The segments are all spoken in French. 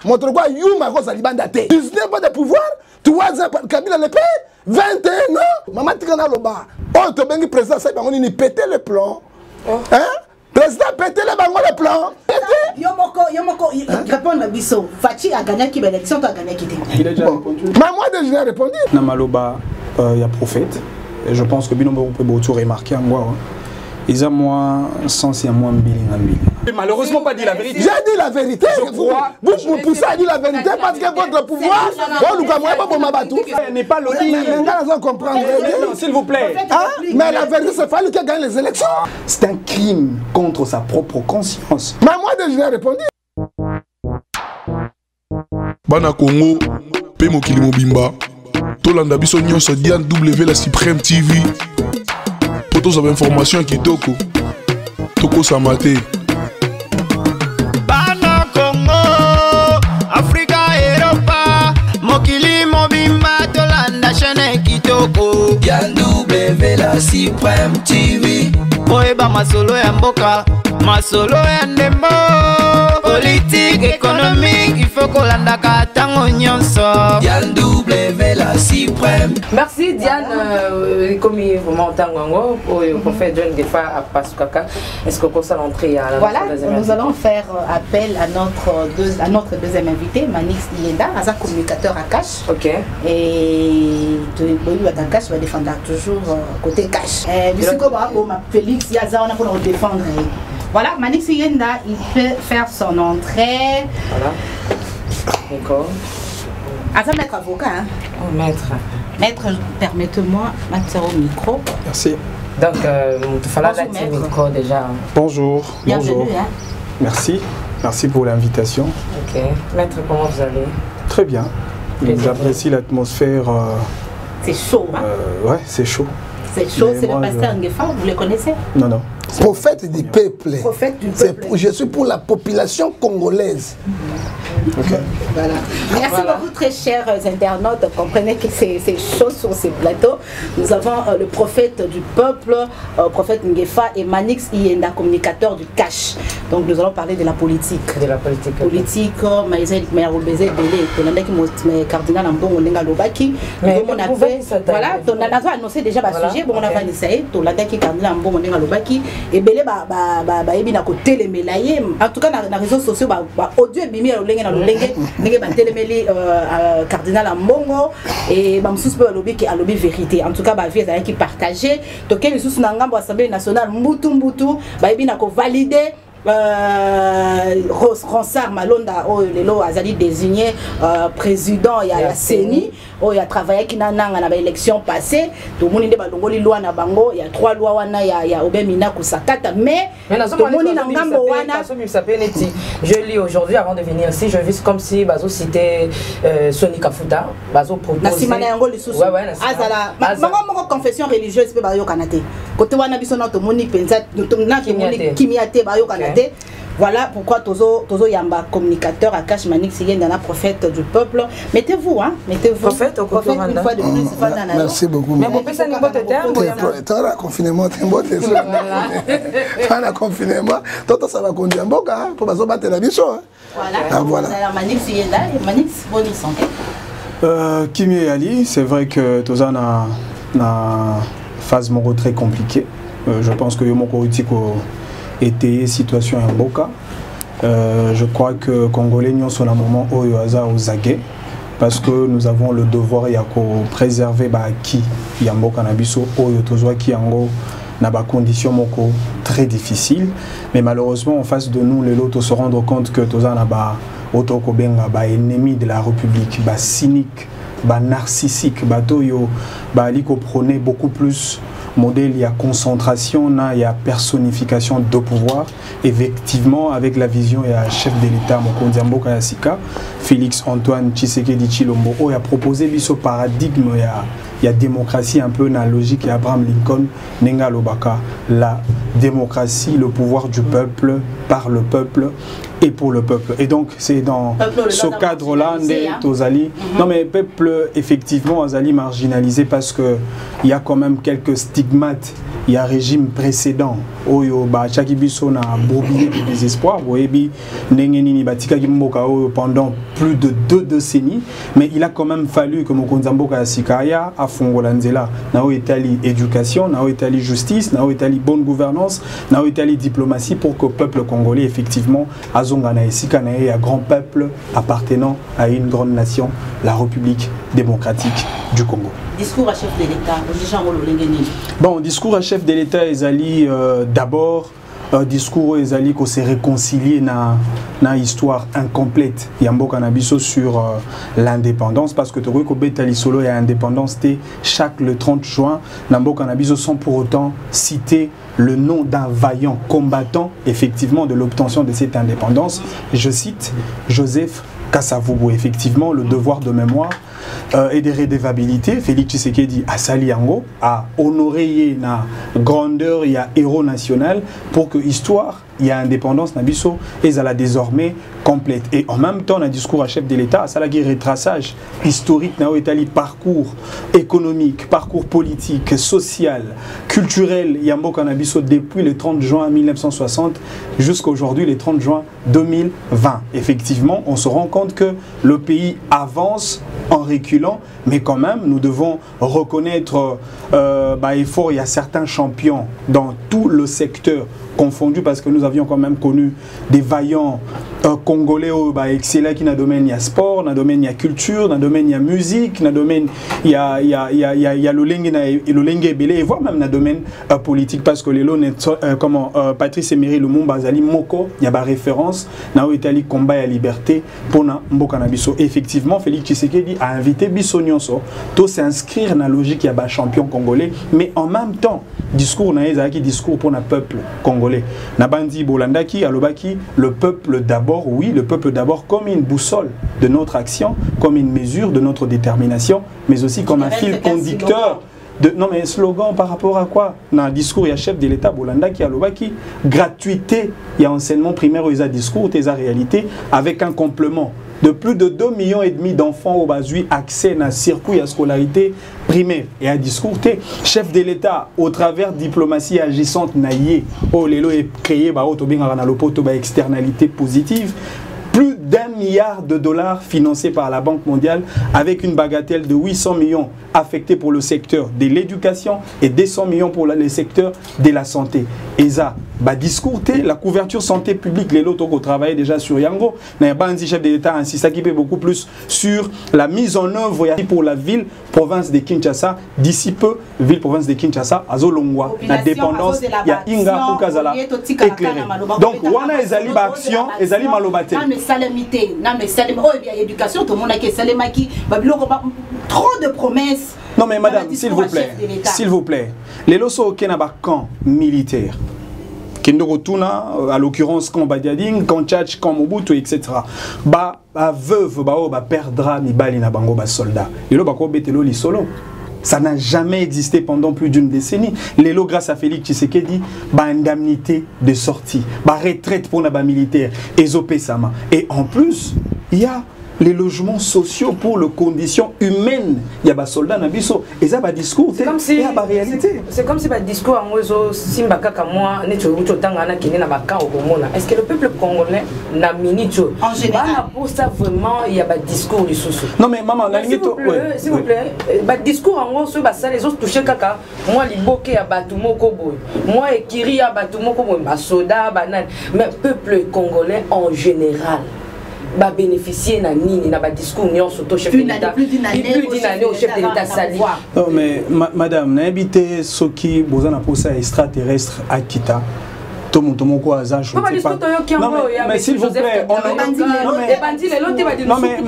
Montre quoi, Yuma Rosa Libandate. 19 ans de pouvoir, 3 ans, Kabila le père, 21 ans. Maman Tikana Loba. Oh, tu es président, ça on a pété le plan. Hein? Président pété le plan. Yomoko, répondre à Bissot. Fati a gagné qui l'élection, tu as gagné qui. Il a déjà répondu. Moi déjà répondu. Namaloba, il y a prophète. Et je pense que Binombo peut beaucoup remarquer en moi. Ils ont moins sens et moins billing. Malheureusement pas dit la vérité. J'ai dit la vérité. Vous me poussez à dire la vérité parce que votre pouvoir, n'est pas l'audible. S'il vous plaît. Mais la vérité, c'est fallu qu'il gagne les élections. C'est un crime contre sa propre conscience. Mais moi déjà répondu. Bana Congo, P Mokili Mobimba, Tolanda Biso Nyonso Diane W la Supreme TV. Pour tous les informations qui toko, toko samate. Bana Congo, Africa, Europa, Mokili Mobimba, Tolanda Chane Kitoko, Diane W la Supreme TV. Oeba masolo ya mboka, masolo ya ndembo. Politique, économique, il faut qu'on l'anda katango nyonso. Diane W la Suprême. Merci Diane, comme il vous m'entend pour faire John Gefa à Pasukaka. Est-ce qu'on peut l'entrée à la Voilà, nous allons faire appel à notre deuxième invité, Manix Iyenda, un communicateur à cash. Ok. Et à cash va défendre toujours côté cash. Félix Yaza, on a pour le défendre. Voilà, Manix Iyenda, il peut faire son entrée. Voilà. D'accord. Attends, maître avocat. Hein. Oh, maître. Maître, permettez-moi de mettre au micro. Merci. Donc, il fallait mettre le micro déjà. Bonjour. Bienvenue. Bonjour. Hein. Merci. Merci pour l'invitation. Ok. Maître, comment vous allez? Très bien. J'apprécie l'atmosphère. C'est chaud, hein? Ouais, c'est chaud. C'est chaud, c'est le pasteur Ngefa, vous le connaissez? Non, non. Prophète du peuple. Prophète du peuple. Je suis pour la population congolaise. Okay. Voilà. Merci beaucoup, très chers internautes. Comprenez que c'est chaud sur ces plateaux. Nous avons le prophète du peuple, prophète Ngefa, et Manix Iyenda, communicateur du cash. Donc nous allons parler de la politique. De la politique. Politique, mais cardinal Ambongo Nenga Lobaki. Voilà, on a annoncé déjà le sujet. Bon, on a fait on a dit cardinal Ambongo Nenga Lobaki. Et belé na côté les mélaillés. En tout cas, dans les réseaux sociaux, audio et bimi na lolenge ndenge ba telemeli cardinal Ambongo et ba msusu ba lobby qui a lobby vérité. En tout cas, ba vie ezali qui partager. Donc les sous na ngambo assemblée nationale mbutu ba yebi na ko valider Ronsard Malonda lelo azali désigné président ya CENI il a travaillé qui na na élection passée tout monde ba longoli loi na bango il y a 3 lois wana ya Obemina kusakata mais tout monde na ngambo wana je lis aujourd'hui avant de venir ici je vis comme si bazo cité Soni Kafuta bazo proposer na simana yango lisusu azala moko confession religieuse pe ba yo kanate côté wana biso na to moni penza na to moni kimiate ba yo kanate. Voilà pourquoi Tozo Yamba, communicateur à Cash Manix Iyenda, prophète du peuple. Mettez-vous, hein, mettez-vous. Prophète une fois de plus. Merci beaucoup. Mais vous pensez que tu as confinement, tu as confinement, toi ça va conduire un boca pour pas battre la bicho. Voilà. Manix Iyenda, Manix Bonisson. Kimi Ali, c'est vrai que Toza na phase moro très compliquée. Je pense que Yomoko Utiko était situation en Boka. Je crois que Congolais nous sommes à un moment où il y a aux aguets parce que nous avons le devoir de préserver qui y a Boka Nabiso où qui en na ba conditions moko très difficiles mais malheureusement en face de nous les autres se rendre compte que Toza na ba otoko benga ba ennemi de la République ba cynique ba narcissique ba toyo ba liko prôner beaucoup plus modèle, il y a concentration, il y a personnification de pouvoir. Effectivement, avec la vision, il y a un chef de l'État, Mokonzi Mboka Yassika, Félix Antoine Tshisekedi Tshilombo, il a proposé ce paradigme, il y a démocratie un peu dans la logique, il y a Abraham Lincoln, Nenga Lobaka, la démocratie, le pouvoir du peuple, par le peuple, et pour le peuple. Et donc, c'est dans ce cadre-là, Tozali. Non, mais peuple, effectivement, Azali marginalisé parce qu'il y a quand même quelques stigmates. Il y a un régime précédent. Oyo, Chaki Bisso na bourbiné de désespoir. Pendant plus de 2 décennies. Mais il a quand même fallu que Mokonzamboka Sikaya, à Fongolanzela, Nao Etali éducation, Nao Etali justice, Nao Etali bonne gouvernance, Nao Etali diplomatie pour que le peuple congolais, effectivement, Azongana et Sikanae, un grand peuple appartenant à une grande nation, la République démocratique du Congo. Discours à chef de l'État, bon, discours à chef de l'État, Ezali, d'abord, discours Ezali qu'on s'est réconcilié dans histoire incomplète. Yambo Kanabiso sur l'indépendance, parce que Toro Kobetali Solo et indépendance, chaque le 30 juin, Nambo Kanabiso sans pour autant citer le nom d'un vaillant combattant, effectivement, de l'obtention de cette indépendance. Je cite Joseph Kasavubu, effectivement, le devoir de mémoire et de redevabilité. Félix Tshisekedi a sali yango, a honoré na grandeur, il y a héros national pour que histoire, il y a indépendance nabiso et ça la désormais complète. Et en même temps, un discours à chef de l'État, ça la retraçage historique na Itali, parcours économique, parcours politique, social, culturel, Yambo Kanabiso depuis le 30 juin 1960 jusqu'à aujourd'hui, le 30 juin 2020. Effectivement, on se rend compte que le pays avance en reculant, mais quand même, nous devons reconnaître il y a certains champions dans tout le secteur confondu, parce que nous avions quand même connu des vaillants congolais excellents qui dans le domaine il y a sport, dans le domaine il y a culture, dans le domaine il y a musique, dans le domaine il y a le lengue et voire même dans le domaine politique, parce que les lots Patrice Emery Lumumba Azali Moko, il y a des références dans l'Italie combat et liberté pour Mboka Nabiso. Effectivement, Félix Tshisekedi a invité Bisso Nyonso to s'inscrire dans la logique il y a champion congolais, mais en même temps discours discours pour le peuple congolais. Nabandi Bolandaki Alobaki, le peuple d'abord, oui, le peuple d'abord comme une boussole de notre action, comme une mesure de notre détermination, mais aussi comme un fil conducteur. Non mais un slogan par rapport à quoi? Dans le discours, il y a chef de l'État Bolandaki Alobaki, gratuité, il y a enseignement primaire, il y a discours, il y a réalité, avec un complément de plus de 2,5 millions d'enfants au Bazui accès à un circuit à scolarité primaire et à discours. Chef de l'État, au travers diplomatie agissante, naïe, oh l'élo est créé, externalité positive. Plus d'1 milliard de dollars financés par la Banque mondiale avec une bagatelle de 800 millions affectés pour le secteur de l'éducation et 200 millions pour le secteur de la santé. Et ça, discours, la couverture santé publique, les lots qui travaillent déjà sur Yango, mais un chef de l'État insiste qui peut beaucoup plus sur la mise en œuvre pour la ville, province de Kinshasa, d'ici peu, ville, province de Kinshasa, à Zolongwa, la dépendance, il y a Inga pour Kazala éclairé. Donc, Wana Ezali Action, Ezali Malobate. Salamité, éducation, tout le monde a qui salamaki, trop de promesses. Non mais madame, s'il vous plaît, les losos qui n'ont pas camp militaire, qui ne retournent à l'occurrence camp Badiading, camp Tchatch, camp Mobutu, etc. Veuve, perdra mi bali na bango soldat. Les losos betelo li solo. Ça n'a jamais existé pendant plus d'une décennie. Les lots, grâce à Félix Tshisekedi, indemnité de sortie, retraite pour les militaires, et en plus, il y a les logements sociaux pour les conditions humaines. Il y a des soldats nabiso et ça discours c'est comme si la réalité. C'est comme si le discours en ozo simbaka kamwa neto utotanga na kine na baka okomona. Est-ce que le peuple congolais na minito en général pour ça vraiment il y a des discours du sous. Non mais maman la s'il vous plaît, discours en ozo ça les autres toucher kaka moi liboke ya batu moko boy. Moi ekiri ya batu moko boy ba soda banane mais peuple congolais en général va bénéficier d'un discours au chef de l'État. Plus d'une année au chef de l'État sali. Non mais madame, n'habitez ce qui vous en a posé extraterrestre à Kita. Non mais s'il vous plaît, non mais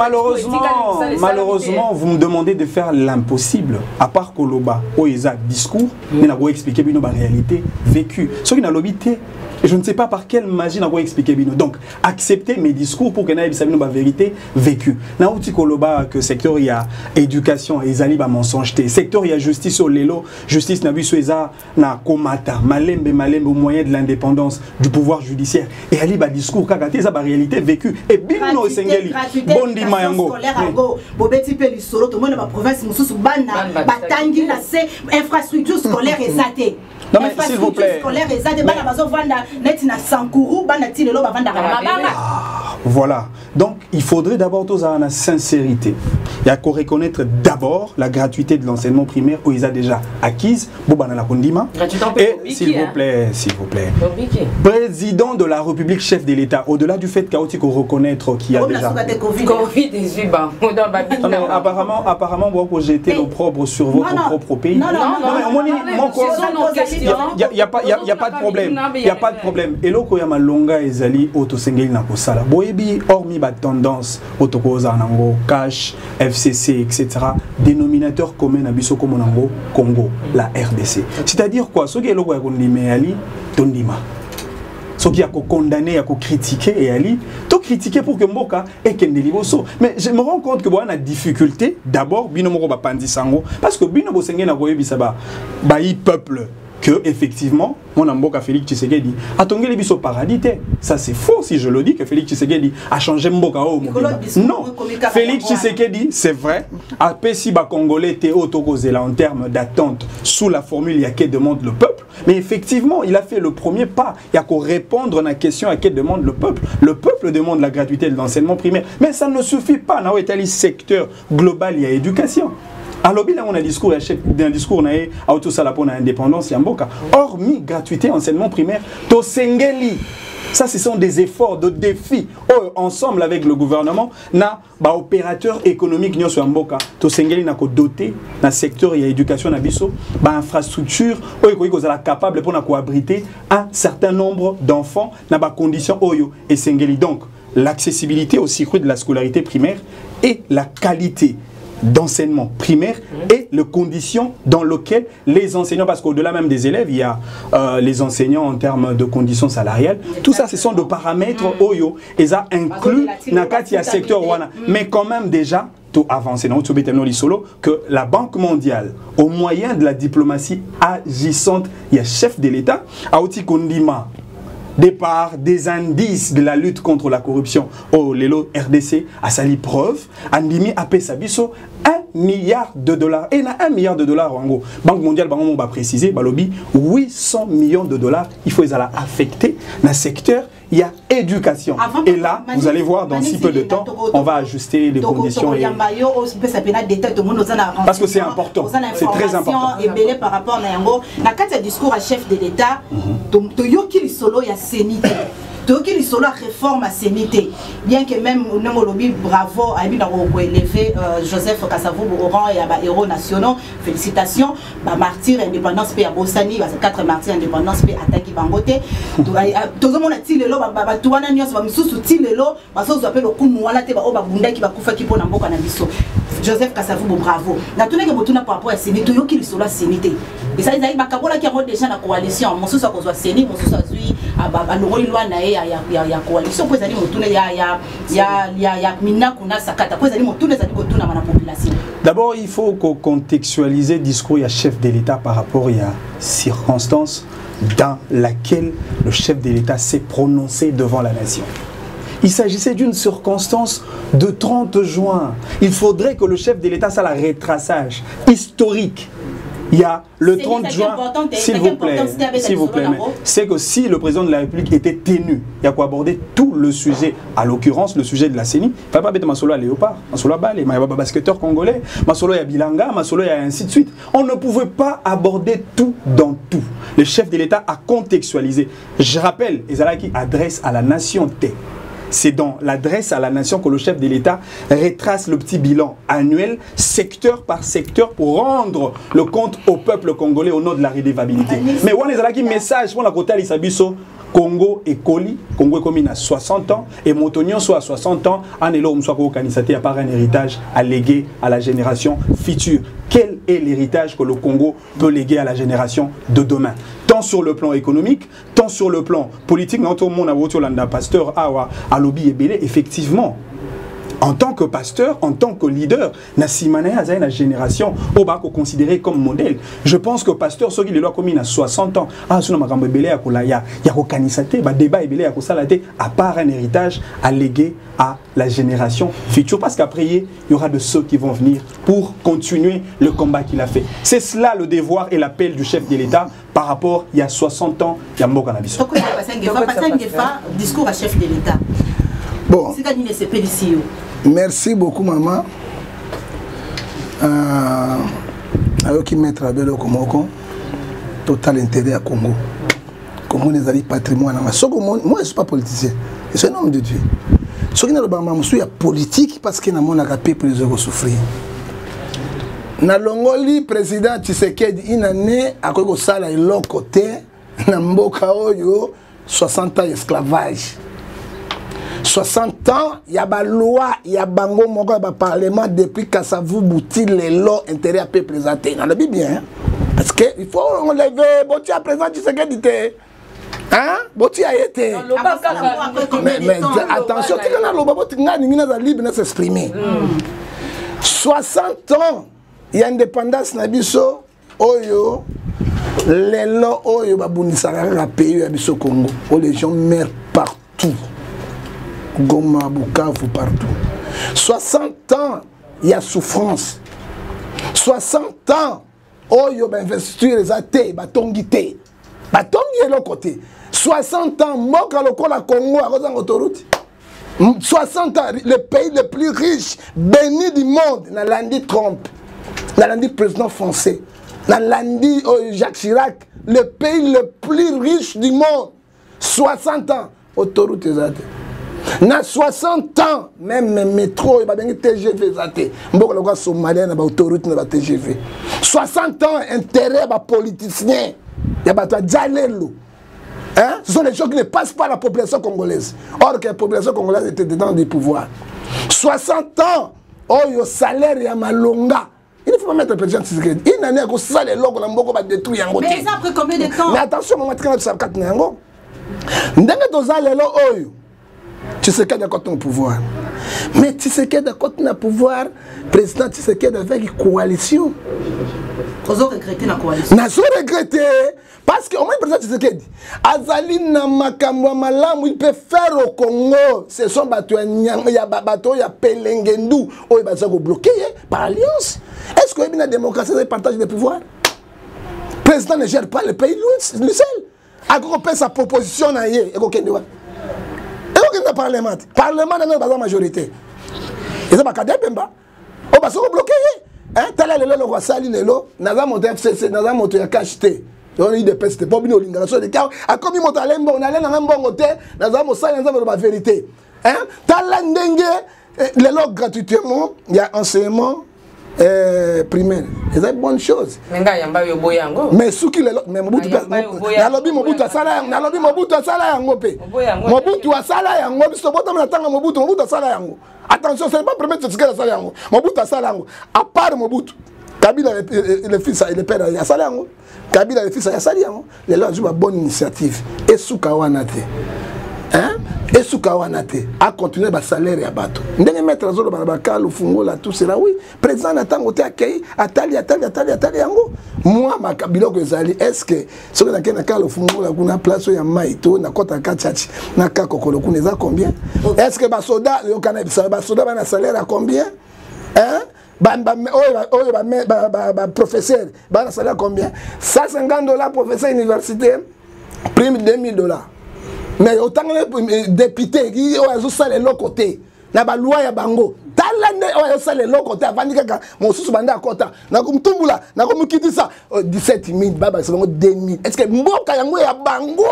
malheureusement vous me demandez de faire l'impossible. À part Koloba, Oeza discours, mais n'a pas expliqué une réalité vécue. Ce qui n'a l'obité. Je ne sais pas par quelle magie n'a pas expliqué Bino. Donc, accepter mes discours pour que nous ayons une vérité vécue. N'a outi koloba que secteur il y a éducation et zali ba mensonge. Secteur il y a justice au lelo, justice n'a vu eza na komata, malembe au moyen de l'indépendance. l'indépendance du pouvoir judiciaire. Et ali ba discours kagate ça ba réalité vécue et bino esengeli bondi mayango. Bobeti pe lisolo to mona ba province mususu bana batangi na se infrastructure scolaire ezate. Non mais s'il vous plaît. Scolaire ezate bana bazo vanda net na Sankuru bana tilelo ba vanda mabanga. Voilà. Donc il faudrait d'abord tous avoir la sincérité. Il y a qu'à reconnaître d'abord la gratuité de l'enseignement primaire où ils ont déjà acquise. Et s'il vous plaît, président de la République, chef de l'État, au-delà du fait qu'il faut reconnaître qu'il y a déjà... Apparemment, vous projetez l'opprobre sur votre propre pays. Non, il n'y a pas de problème. Il n'y a pas de problème. Et là, il y a malonga ezali autosengeli na kosala. Boyebi hormis la tendance autokoza nango cash, FCC, etc. Dénominateur commun na biso comme nango Congo, la RDC. C'est-à-dire quoi? Ce qui est logo ya kondime ali tondima. Ce qui a condamné, à critiquer et ali, tout critiquer pour que Mboka ait qu'un délibération. Mais je me rends compte que bon, on a difficulté d'abord bino moko ba pandisango parce que bino bosengé na boyebi saba ba peuple que effectivement mon Mboka Félix Tshisekedi a tombé les bis au paradis. Ça c'est faux si je le dis que Félix Tshisekedi a changé Mboka au non, Félix Tshisekedi c'est vrai a si ba congolais était autocosé en termes d'attente sous la formule il y a que demande le peuple, mais effectivement il a fait le premier pas. Il y a qu'à répondre à la question à qui demande le peuple. Le peuple demande la gratuité de l'enseignement primaire, mais ça ne suffit pas. Dans le secteur global il y a éducation. Alors, on a un discours, on a autosalapon à l'indépendance, hormis gratuité, enseignement primaire, to sengeli. Ça, ce sont des efforts, de défis. Ensemble avec le gouvernement, na ba opérateur économique nyo so mboka, to sengeli na ko doté na secteur ya éducation na biso, ba infrastructure ko la capable pour na ko abriter un certain nombre d'enfants na ba conditions oyo et sengeli. Donc, l'accessibilité au circuit de la scolarité primaire et la qualité d'enseignement primaire et les conditions dans lesquelles les enseignants, parce qu'au-delà même des élèves, il y a les enseignants en termes de conditions salariales. Tout ça, ce sont des paramètres OYO et ça inclut Nakatia secteur Wana. Mais quand même déjà, tout avancé que la Banque mondiale, au moyen de la diplomatie agissante, il y a chef de l'État, Aouti Kondima, départ des indices de la lutte contre la corruption au Lelo RDC a sali preuve Andimi a payé Sabiso $1 milliard. Et na $1 milliard en gros. Banque mondiale va préciser balobi $800 millions. Il faut les affecter dans le secteur. Il y a éducation. Et là, vous allez voir dans si peu de temps, on va ajuster les conditions. Parce que c'est important. C'est très important. Et par rapport à un discours à chef de l'État, il y a sénité. Donc il y a la réforme à sénité. Bien que même au lobby bravo a élevé Joseph Kassavou au rang et héros nationaux. Félicitations. Martyr indépendance paix à Bossani, 4 martyrs indépendance paix attaqué Bangote. Tout le monde a tiré le lot, tout le monde a tiré le lot, parce que appelle le coup moala te ba oba bunda qui va kufa qui pona mboka na biso. Joseph Kassavou bravo. Na tuna ke botuna par rapport à sénité, yo ki sur la sénité. Et ça ils a bakabola qui a déjà la coalition, mon sous ça qu'on soit sénité, mon sous ça zui à l'oroi loi na il y a coalition pour aller montuna il y a mina kuna sakata pour aller montuna ça dit que tout na la population. D'abord, il faut contextualiser le discours du chef de l'État par rapport à la circonstance dans laquelle le chef de l'État s'est prononcé devant la nation. Il s'agissait d'une circonstance de 30 juin. Il faudrait que le chef de l'État fasse le retraçage historique. Il y a le 30 juin, s'il vous plaît, c'est que si le président de la République était tenu, il y a quoi aborder tout le sujet, à l'occurrence le sujet de la CENI. Il ne faut pas mettre Masolo à Léopard, Masolo à Balé, Masolo à basketteur congolais, Masolo à Bilanga, Masolo à ainsi de suite. On ne pouvait pas aborder tout dans tout. Le chef de l'État a contextualisé. Je rappelle, Ezalaki adresse à la nation T. C'est dans l'adresse à la nation que le chef de l'État retrace le petit bilan annuel, secteur par secteur, pour rendre le compte au peuple congolais au nom de la redevabilité. Mais on a un message pour la côté Alisabiso. Congo est Koli, Congo est commis à 60 ans, et Montognon soit à 60 ans, en est là où soit organisateur à part un héritage à léguer à la génération future. Quel est l'héritage que le Congo peut léguer à la génération de demain? Tant sur le plan économique, tant sur le plan politique. Tout le monde a voté Pasteur à lobby et belé. Effectivement, en tant que pasteur, en tant que leader, Nassimane a une génération où on va considérer comme modèle. Je pense que pasteur, ceux qui le comme il a 60 ans, ah, si on a un bébé il y a canisate, bah débat il y a salade, à part un héritage à léguer à la génération future, parce qu'après il y aura de ceux qui vont venir pour continuer le combat qu'il a fait. C'est cela le devoir et l'appel du chef de l'État par rapport il y a 60 ans, il y a Mboka Nabiso. Discours à chef de l'État. Bon. Merci beaucoup, maman. Alors qu'il met à Belo Komoko, total intérêt à Congo. Congo n'est pas patrimoine. Moi, je ne suis pas politicien. Je suis un homme de Dieu. Ce qui est politique parce qu'il y a un agapé pour les souffrir. Na Longoli, président Tshisekedi, il a né à Kogosala et l'autre côté, na Mboka Oyo, 60 ans d'esclavage. 60 ans, il y a une loi, il y a un parlement depuis Kassavu Bouti, les lois intérêts à peu présenter. On l'a dit bien. Parce qu'il faut enlever, Boti à présent, tu sais qu'elle dit. Hein? Boti a été. Mais attention, tu es libre de s'exprimer. 60 ans, il y a indépendance Nabiso, Oyo, les lois, Oyo, Babunisara, pays, Abiso Congo, où les gens meurent partout. Goma, Bukavu, partout. 60 ans, il y a souffrance. 60 ans, oh, il y a investiture, les athées, batongité. Batongi est l'autre côté. 60 ans, Moka le Congo, à Rosan autoroute. 60 ans, le pays le plus riche, béni du monde, dans l'Andi Trump, dans l'Andi président français, dans l'Andi Jacques Chirac, le pays le plus riche du monde. 60 ans, autoroute les athées. Na 60 ans, même métro, il y a des TGV. Beaucoup de gens sont malins dans l'autoroute de TGV. 60 ans, intérêt à politiciens. Il y a des gens ce sont les gens qui ne passent pas à la population congolaise. Or que la population congolaise était dedans du pouvoir. 60 ans, oh, le salaire est à Malonga. Il ne faut pas mettre le président Tshisekedi. Il n'a pas ça, les logos, on va détruire. Mais ça après combien de temps? Mais attention, on va mettre ça à 4 ans. Tshisekedi a côté au pouvoir. Mais Tshisekedi a côté au pouvoir, président Tshisekedi avec une coalition. Vous avez regretté la coalition? Nous avons regretté parce que au moins le président Tshisekedi, Azali na makamwa malamu, il peut faire au Congo. Ce sont bateaux ya Pelengendu, où il va se bloquer par alliance. Est-ce qu'il y a une démocratie de partage des pouvoirs? Le président ne gère pas le pays lui seul. A groupé sa proposition à y le Parlement. Le Parlement n'a pas la majorité. Et ça va Kadebemba. On va se bloquer. Tel est le roi Sali Lelo. Naza monté FCC, Naza monté KHT. On a eu des pestes. Pas bien au Linga. A comme il monte à l'embo, on allait dans un bon côté. Naza monté Naza monté la vérité. Talandengue, les logs gratuitement. Il y a enseignement primaire. C'est une bonne chose. Mais ce qui est là, mais Mobutu a salaire, Mobutu a salaire, Mobutu a salaire, Mobutu a salaire. Attention, ce n'est pas permettre de se faire salaire. Mobutu a salaire. À part Mobutu, Kabila le fils et le père a salaire. Kabila le fils a salaire. Les gens jouent une bonne initiative. Et Soukawanate. Et Soukawanate a continué à salaire à bateau. Ndenge mettre la zone de le fungo là tout cela oui. Président Nathan Oté accueilli atali yango. Moi ma Kabila que zali est-ce que ce que na le fungo là kuna place ya maito na kota kachachi na kakokolo kuneza combien? Est-ce que ba soda yo kana ba soda ba na salaire à combien? Professeur ba na salaire à combien? $150 professeur universitaire prime $2000. Mais autant que député qui ont les lots côté, na ba loi ya bango. Talane ont les lots côté avant que mon sous banda kota. Na comme tumbula, na comme kiti ça 17 000 baba c'est 2000. Est-ce que mboka yango ya bango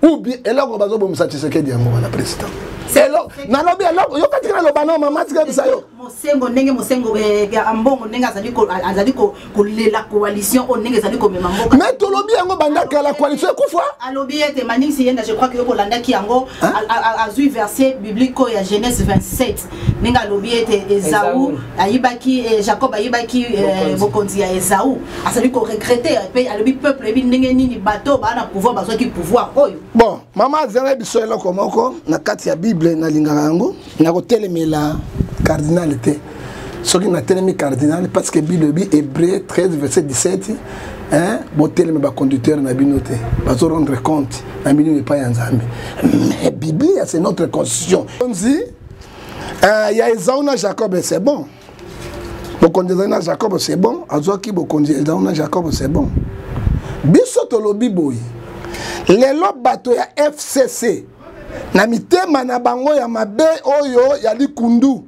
ou bien eloko bazo bo Tshisekedi yango na président. C'est là. Na lobi eloko yo katika lo bana mama tika bisa yo. Mosengo ndenge mosengo ya ambongo ndenge azali ko la coalition o ndenge azali ko mema mboka. Mais to lobi yango banda ka la coalition kufa. Alobi ete maning siyenda je crois que yo kolanda ki yango azui verset biblique ya Genèse 27. Ndenge alobi ete Esaü ayibaki Jacob ayibaki bokonzi ya Esaü. Azali ko regretter pe alobi peuple ebi ndenge nini bateau ba na pouvoir bazwa ki pouvoir oyo. Bon, maman zela biso eloko moko na kati ya Bible na lingaka yango na kotelemela cardinal était. Ce qui n'a tellement cardinal, parce que Bilobi, Hébreu 13, verset 17, hein, botel me ba conducteur na binoté, va se rendre compte, na bino n'est pas Nzambe. Mais Bible, c'est notre constitution. On dit, il y a Esauna Jacob, c'est bon. Bon conduire Jacob, c'est bon. Azoki, bon conduire Jacob, c'est bon. Bisoto lobi boy. Les lots bateau ya FCC. Na mitema na bango ya mabe oyo ya likundu.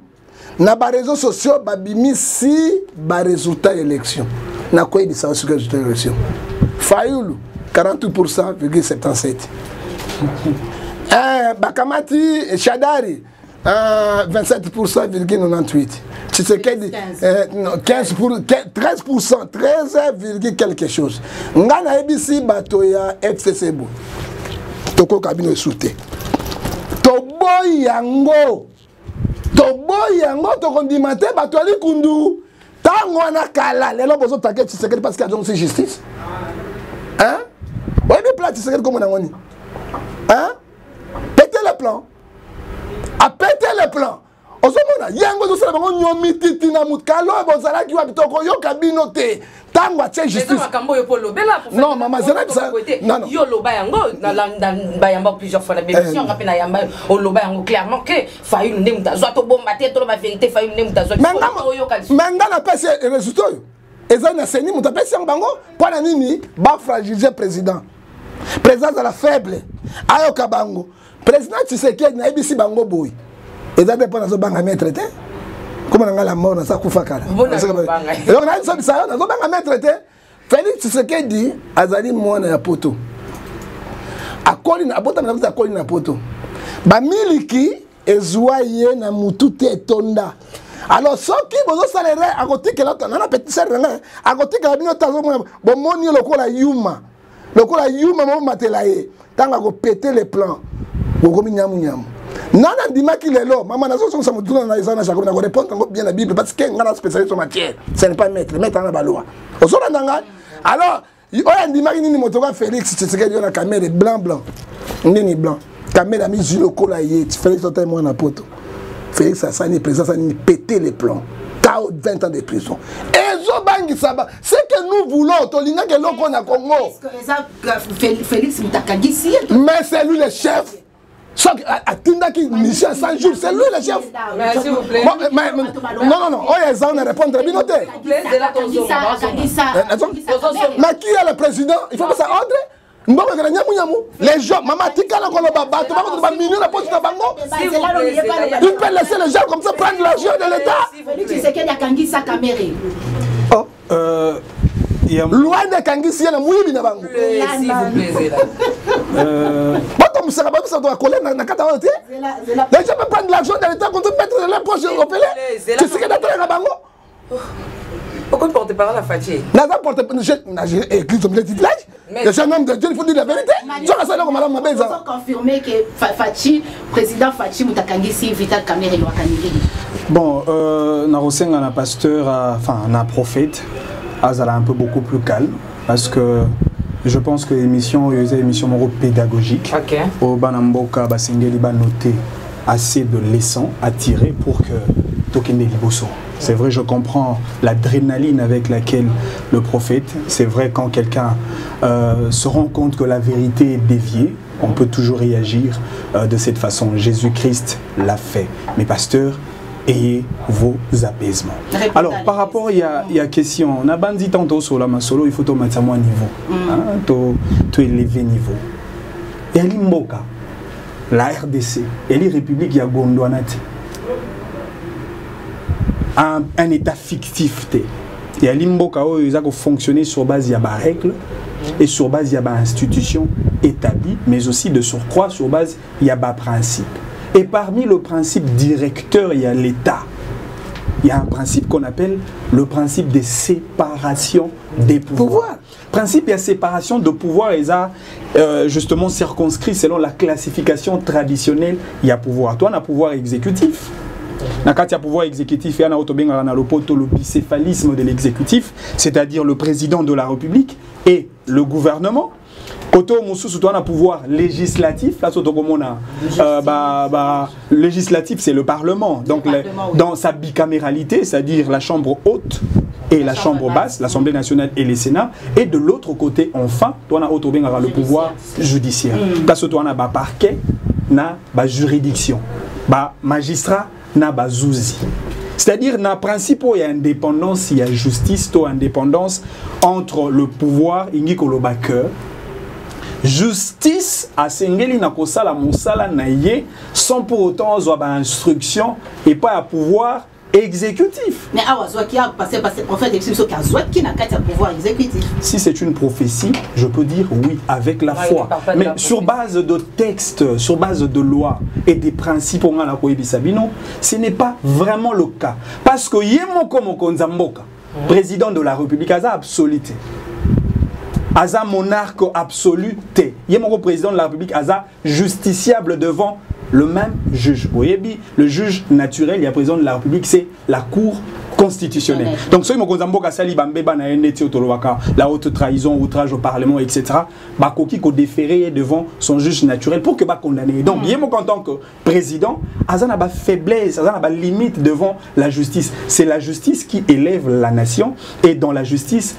Na ba réseaux sociaux babimi si ba résultat élection. Na quoi dit ça sur résultat élection. Fayoulou 48,77. Bakamati Chadari 27,98. Tshisekedi 13%, 13 quelque chose. Ngana ebisi bato ya FCC bo. Toko kabino soute. Toboy yango tokondimate bato ali kundu. Tango na kala lelo bozo take Tshisekedi parce qu'il y a donc justice. Hein? Ouais bien plat Tshisekedi comme on a ngoni. Hein? Pétez le plan. A péter le plan. Osomona yango zo sala bango nyomi titi na mutkalo bozala ki wabitoko yo kabino te. Tango a justice. Non maman c'est là ça. Non non. Yo loba yango na bayamba plusieurs fois na bémission rapena yamba o loba yango clairement que fayu ne mutazo to bomba te to la vérité fayu ne mutazo. Manga na pese résultat. Eza na seni mutapesi bango pour na nini ba fragiliser président. Président de la faible. Ayo kabango. Président Tshisekedi na ebisi bango boy. Et ça dépend de ce banc à mettre. Comment on a la mort dans sa koufakara. Et on a dit ça, dans ce banc à mettre. Félix Tshisekedi azali mwana ya poto. Akoli na bota na akoli na poto. Ba miliki ezwa ye na mutu te tonda. Alors soki bozo salere akotike la na petit serre akotike bino tazo bo moni lokola yuma. Lokola yuma mo matelaye. Tanga ko péter les plans. Bokomi nyamu nyamu. Nana dimaki lelo, maman nazo son samuduna na izana Jacob na répondre bien la Bible parce que ngana spécialiste en matière, ce n'est pas maître en balwa. Osora ndanga. Alors, oya dimaki nini motoka Félix Tshisekedi na caméra blanc. Nini blanc. Caméra mi julo kola yé, Félix total moi na poto. Félix a sani président sani péter les plans. 20 ans de prison. Et Zobangi Saba, c'est que nous voulons, Tolinga que l'on a Congo. Félix Mutakagisi. Mais c'est lui le chef. À Tindaki, Michel 100 jours, c'est lui le chef. S'il vous plaît. Non. Oh, ils ont répondu. Mais qui est le président? Il faut que ça ordre. Les gens, maman, il peut laisser les gens comme ça prendre l'argent de l'État. Oh. Loin de Kangisi, il y a un mouille de bango. Les gens peuvent prendre l'argent de l'État pour mettre dans les poches européennes. Tu sais que d'être à bango. Pourquoi porte-parole à Fatih? Les gens de Dieu, il faut dire la vérité. Ils ont confirmé que Fatih, président Fatih Mutakangisi, Vital Kamere Loakanigi. Bon, Narosenga, un pasteur, enfin un prophète, Azala un peu beaucoup plus calme parce que je pense que l'émission est une émission pédagogique. Au Banamboka, Basingeli va noter assez de leçons à tirer pour que Tokende Liboso. C'est vrai, je comprends l'adrénaline avec laquelle le prophète, c'est vrai quand quelqu'un se rend compte que la vérité est déviée, on peut toujours réagir de cette façon. Jésus-Christ l'a fait. Mais pasteur, ayez vos apaisements. Alors, par rapport, il y a question. On a bandit tantôt sur la masolo, il faut te mettre à mon niveau. Tu élever niveau. Et l'Imboka, la RDC, et les républiques, il y a Gondouanati. Un état fictif. Et à l'Imboka, ils ont fonctionné sur base de règles et sur base de institutions établies, mais aussi de surcroît sur base de principes. Et parmi le principe directeur, il y a l'État. Il y a un principe qu'on appelle le principe de séparation des pouvoirs. Principe, il y a séparation de pouvoir et ça, justement circonscrit selon la classification traditionnelle. Il y a pouvoir. Toi, on a pouvoir exécutif. Quand il y a pouvoir exécutif, il y a le bicéphalisme de l'exécutif, c'est-à-dire le président de la République et le gouvernement. Côté Moussou, tu as un pouvoir législatif. Là, législatif, c'est le Parlement. Donc, dans sa bicaméralité, c'est-à-dire la Chambre haute et la Chambre basse, l'Assemblée nationale et les Sénats. Et de l'autre côté, enfin, tu as le pouvoir judiciaire. Parce que tu as un parquet, une juridiction, un magistrat, un zouzi. C'est-à-dire, dans le principe, il y a indépendance, il y a justice, il y a indépendance entre le pouvoir et le cœur. Justice à Sengeli na kosala mosala na ye sans pour autant avoir instruction et pas à pouvoir exécutif. Mais pouvoir exécutif. Si c'est une prophétie, je peux dire oui avec la foi. Mais sur base de textes, sur base de lois et des principes, ce n'est pas vraiment le cas. Parce que Yemoko Mokonzamboka, président de la République, a absoluté. Aza monarque absolu, Yemoko président de la République, Aza justiciable devant le même juge. Le juge naturel, il y a président de la République, c'est la Cour constitutionnelle. Donc, si la haute trahison, outrage au Parlement, etc., Bakoki ko déféré devant son juge naturel pour que ba condamné. Donc, Yemoko en tant que président, Aza n'a pas faiblesse, Aza n'a pas limite devant la justice. C'est la justice qui élève la nation et dans la justice,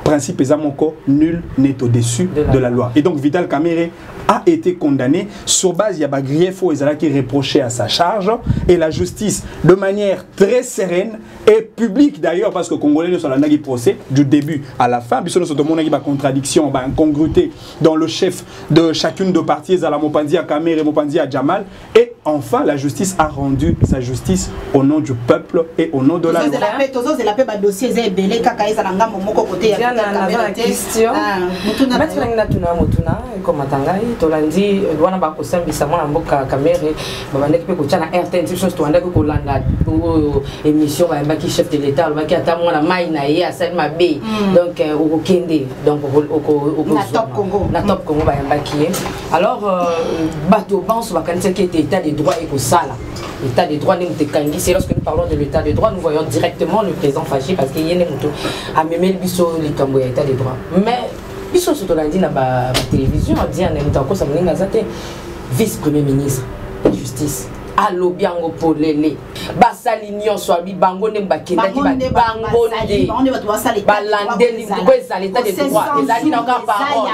principe Ezamoko, nul n'est au-dessus de la loi. Et donc Vital Kamerhe a été condamné sur base, il y a des griefs qui est reproché à sa charge et la justice de manière très sereine et publique d'ailleurs parce que les Congolais ne sont pas dans procès du début à la fin. Puis nous avons une contradiction, une incongruité dans le chef de chacune de parties, à la Mopandi à Kamerhe et Mopandi à Jamal. Et enfin, la justice a rendu sa justice au nom du peuple et au nom de la loi. La question tolandi wana bakosambisa mwana mboka Kamerhe babandaki pe kotia na RTN chose toandaki kolanda émission bayambaki chef de l'état alobaki ata mwana mai na ye asali mabe donc okokende donc na top Congo bayambaki ye alors bato banso bakanisaki ete état de droit ekosala état de droit ndenge tekangisi. Lorsque nous parlons de l'état de droit, nous voyons directement le président fâché parce qu'il y a des motos à même le biso likambo ya état de droit. Mais biso surtout l'a dit na ba télévision a dit en même temps que ça mlinga zate vice-premier ministre de justice allo biango polele basali nyonso abi bango ne bakenda ki bango de balande lingo ezali état de droit ezali na ka parole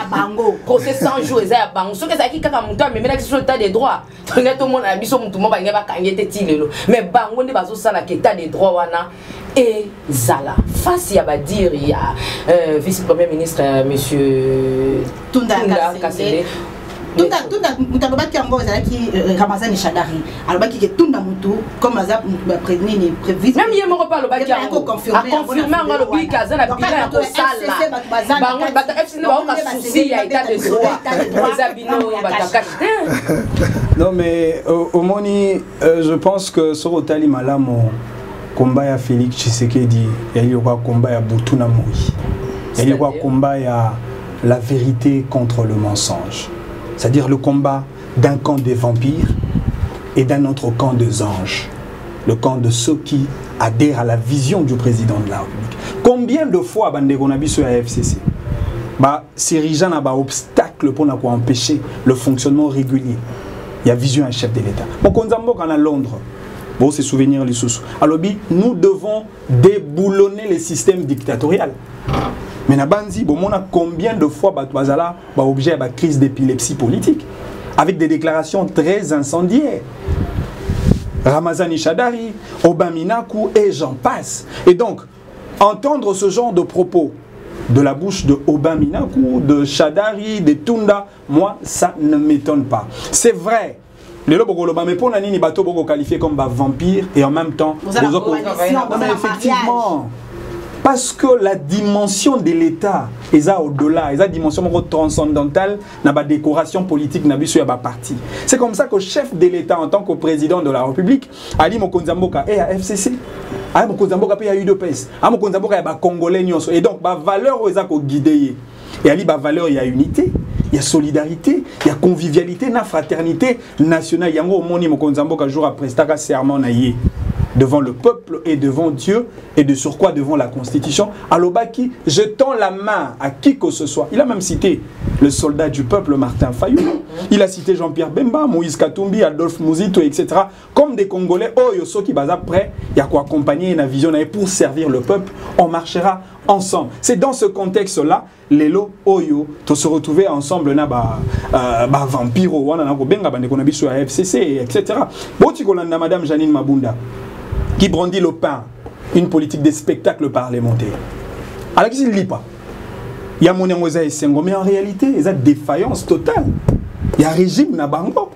procès 100 jours ezali bango soki ezali kaka mutu amemela ki sur état de droit tone to mona biso mutu mo bange bakangete tilelo mais bango ne bazo sala ki état de droit wana et Zala face ya ba dire ya vice-premier ministre monsieur Tunda Kasele Tunda mutabaki yango ezalaki Ramazani Shadari alobaki ke tunda mutu comme aza prévenu prévu même yemo ko parle baki yango confirmer ngalo bi kaza na bilan ko sala bango bata FC ba ka souci ya état de droit zabino bataka. Non mais au moni je pense que Sorotali Malamo combat ya Félix Tshisekedi il y aura combat ya Butuna Moi il y aura combat ya la vérité contre le mensonge. C'est-à-dire le combat d'un camp des vampires et d'un autre camp des anges. Le camp de ceux qui adhèrent à la vision du président de la République. Combien de fois on a vu sur la FCC Sirijan a un obstacle pour empêcher le fonctionnement régulier. Il y a vision un chef de l'État. Bon, quand on est à Londres, bon, c'est souvenir les sous. Alors, nous devons déboulonner le système dictatorial. Mais Nabanzi, bon, on a combien de fois Batouazala objet à la crise d'épilepsie politique avec des déclarations très incendiaires. Ramazani Shadari, Obaminaku et j'en passe. Et donc, entendre ce genre de propos de la bouche de Obaminaku, de Shadari, de Tunda, moi, ça ne m'étonne pas. C'est vrai. Les lobogoloba, mais pour Nani Bato Bogo qualifié comme vampire et en même temps, effectivement. Parce que la dimension de l'État est au-delà, la dimension transcendantale, n'a pas de décoration politique, n'a pas parti. C'est comme ça que le chef de l'État, en tant que président de la République, a dit Mokonzamboka et à FCC, a Mokonzamboka et à UDPS, a Mokonzamboka et à Congolais. Et donc, la valeur est guidée. Et la valeur, il y a unité, il y a solidarité, il y a convivialité, il y a fraternité nationale. Il y a un moni Mokonzamboka jour après, c'est un serment naïe. devant le peuple et devant Dieu et de surcroît devant la Constitution. Alobaki, je tends la main à qui que ce soit. Il a même cité le soldat du peuple Martin Fayulu. Il a cité Jean-Pierre Bemba, Moïse Katumbi, Adolphe Mouzito, etc. Comme des Congolais, Oyoso qui basa prêt, il y a quoi accompagner une vision pour servir le peuple. On marchera ensemble. C'est dans ce contexte-là, Lelo, Oyo, de se retrouver ensemble, na vampiro, wana na benga bande qu'on a sur la FCC, etc. Boti kolanda Madame Janine Mabunda, qui brandit le pain, une politique de spectacle parlementaire. Alors qu'il ne lit pas. Il y a mon émoisa et Sengo, mais en réalité, il y a défaillance totale. Il y a régime na bango.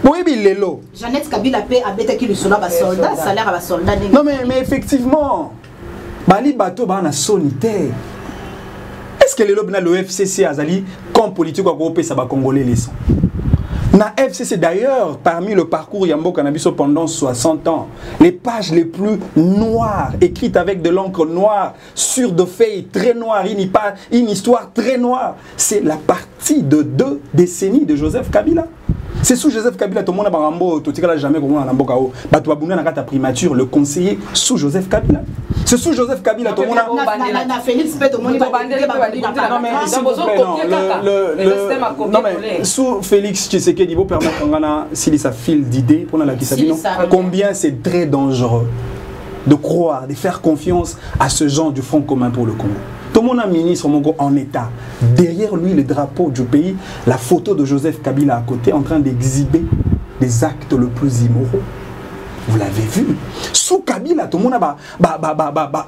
Oui, Lelo. Jeannette Kabila paie à bête qui lui soldat, soldat, salaire à soldat. Non, mais effectivement, Bali Bato Bana sonité. Est-ce que Lelo na le FCC Azali, comme politique européen, ça va Congolais les sons? Na FCC d'ailleurs, parmi le parcours Yambo Cannabiso pendant 60 ans, les pages les plus noires, écrites avec de l'encre noire, sur de feuilles très noires, une histoire très noire, c'est la partie de 2 décennies de Joseph Kabila. C'est sous Joseph Kabila, tout le monde a barambo, tout le monde jamais comme on a l'ambokao. Batoabuna na kata primature, le conseiller sous Joseph Kabila. C'est sous Joseph Kabila, tout le monde a. Félix Pet, tout le monde non mais sous Félix Tshisekedi, vous permettre qu'on a si ça file d'idées pour la Kisabino. Combien c'est très dangereux de croire, de faire confiance à ce genre du Front commun pour le Congo. Tout le monde a ministre en état. Derrière lui, le drapeau du pays, la photo de Joseph Kabila à côté, en train d'exhiber des actes le plus immoraux. Vous l'avez vu. Sous Kabila, tout le monde a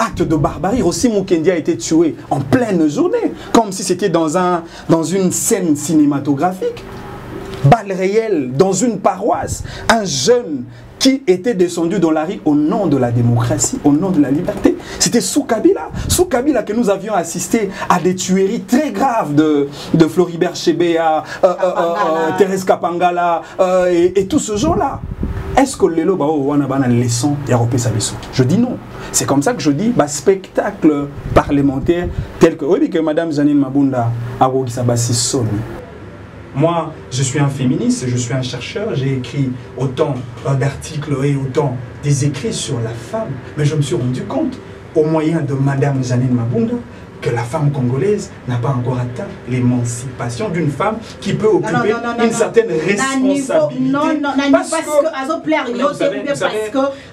acte de barbarie. Aussi, Mukendi a été tué en pleine journée, comme si c'était dans une scène cinématographique. Balle réelle, dans une paroisse. Un jeune qui était descendu dans la rue au nom de la démocratie, au nom de la liberté. C'était sous Kabila que nous avions assisté à des tueries très graves de Floribert Chebeya, Thérèse Kapangala et tout ce genre-là. Est-ce que Lelo wana bana leçon européen sabiso? Je dis non. C'est comme ça que je dis spectacle parlementaire tel que oui que Madame Janine Mabunda a Sabasi sonne. Moi, je suis un féministe, je suis un chercheur, j'ai écrit autant d'articles et autant des écrits sur la femme, mais je me suis rendu compte, au moyen de Madame Janine Mabunda, que la femme congolaise n'a pas encore atteint l'émancipation d'une femme qui peut occuper une certaine responsabilité. Non, parce que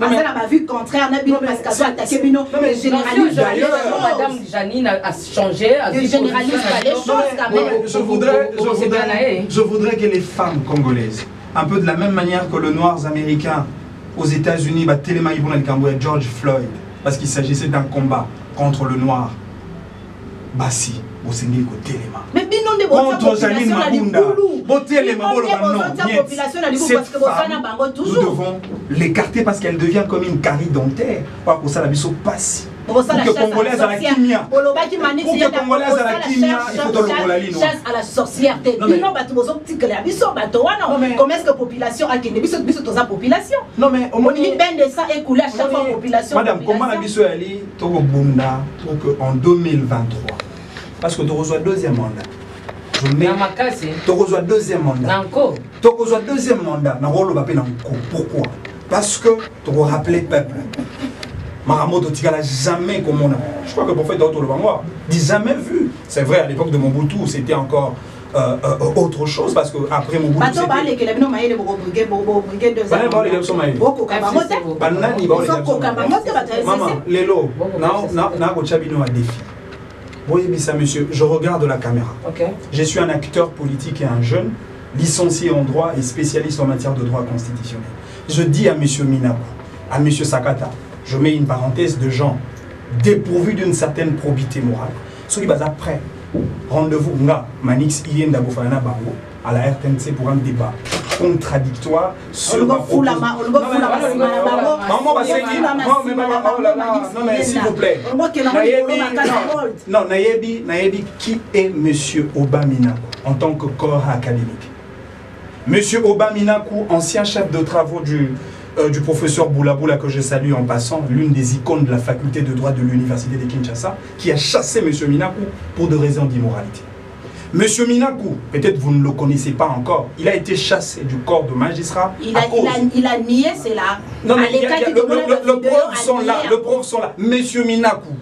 elle a vu contraire, parce qu'elle a attaqué Bino. Madame Janine a changé, elle généralise les choses. Je voudrais que les femmes congolaises, un peu de la même manière que le noir américain aux États-Unis, George Floyd, parce qu'il s'agissait d'un combat contre le noir. Basi, Bosengi Kotelema. Mais Bino de contre Janine Mabunda. Botelema, nous devons l'écarter parce qu'elle devient comme une carie dentaire. Pour ça, la biso passe. Pour que Congolaise à la kimia. Pour que Congolaise à la kimia, il faut le molalino. Chasse à la sorcière. Bino batubozo tikela biso batowana. Comment est-ce que population a kende biso toza population? Non mais on dit ben de ça écoulé à chaque fois population. Madame, comment la biso ali toko bunda pour que en 2023 parce que tu reçois deuxième mandat. Tu reçois deuxième mandat. Tu reçois deuxième mandat. Pourquoi? Parce que tu vas rappeler peuple. Maramoto Tigala jamais comme on a. Je crois que pour faire d'autres le Bangwa, dit jamais vu. C'est vrai, à l'époque de Mobutu, c'était encore autre chose parce que après Mobutu. Oui, mais ça, monsieur, je regarde la caméra. Okay. Je suis un acteur politique et un jeune, licencié en droit et spécialiste en matière de droit constitutionnel. Je dis à monsieur Minaku, à monsieur Sakata, je mets une parenthèse de gens dépourvus d'une certaine probité morale. Ceux qui sont après, rendez-vous, Manix Iyenda Bofana Bango, à la RTNC pour un débat contradictoire sur ma proposition. Non mais s'il vous plaît. Non, Nayebi, qui est monsieur Obaminaku en tant que corps académique? Monsieur Obaminaku, ancien chef de travaux du professeur Boulaboula que je salue en passant, l'une des icônes de la faculté de droit de l'université de Kinshasa, qui a chassé monsieur Minaku pour des raisons d'immoralité. Monsieur Minakou, peut-être vous ne le connaissez pas encore, il a été chassé du corps de magistrat. Il a nié, c'est là. Non, mais le preuve sont là. Monsieur Minakou,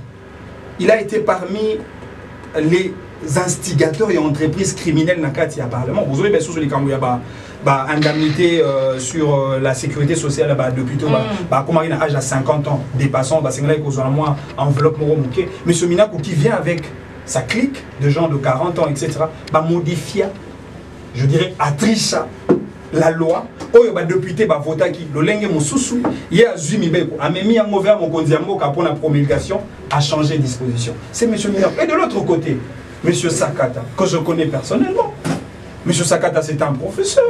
il a été parmi les instigateurs et entreprises criminelles dans le Parlement. Vous avez bien sûr les Kambouya, indemnité sur la sécurité sociale depuis tout, comme il a âge à 50 ans, dépassant, c'est là qu'il y a moins enveloppe. Monsieur Minakou qui vient avec sa clique de gens de 40 ans, etc., modifier, je dirais, à tricher la loi. Oyo ba député ba vota qui le lenge mosusu il y a Zumi Beko a mis un mauvais mon kondiambo pour la promulgation a changé de disposition. C'est monsieur Miller. Et de l'autre côté, monsieur Sakata que je connais personnellement. Monsieur Sakata c'est un professeur.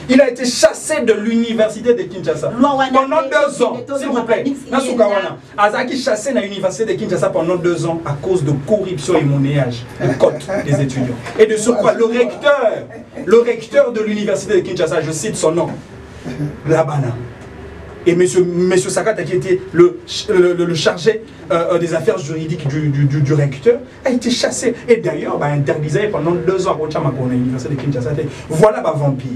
Il a été chassé de l'université de Kinshasa pendant 2 ans, s'il vous plaît. Nasukawana, Azaki chassé de l'université de Kinshasa pendant 2 ans à cause de corruption et monnayage de cote des étudiants. Et de surcroît, le recteur de l'université de Kinshasa, je cite son nom, Labana. Et monsieur Sakata, qui était le chargé des affaires juridiques du recteur, a été chassé. Et d'ailleurs, interdisé pendant 2 ans à l'université de Kinshasa. Voilà ma vampire.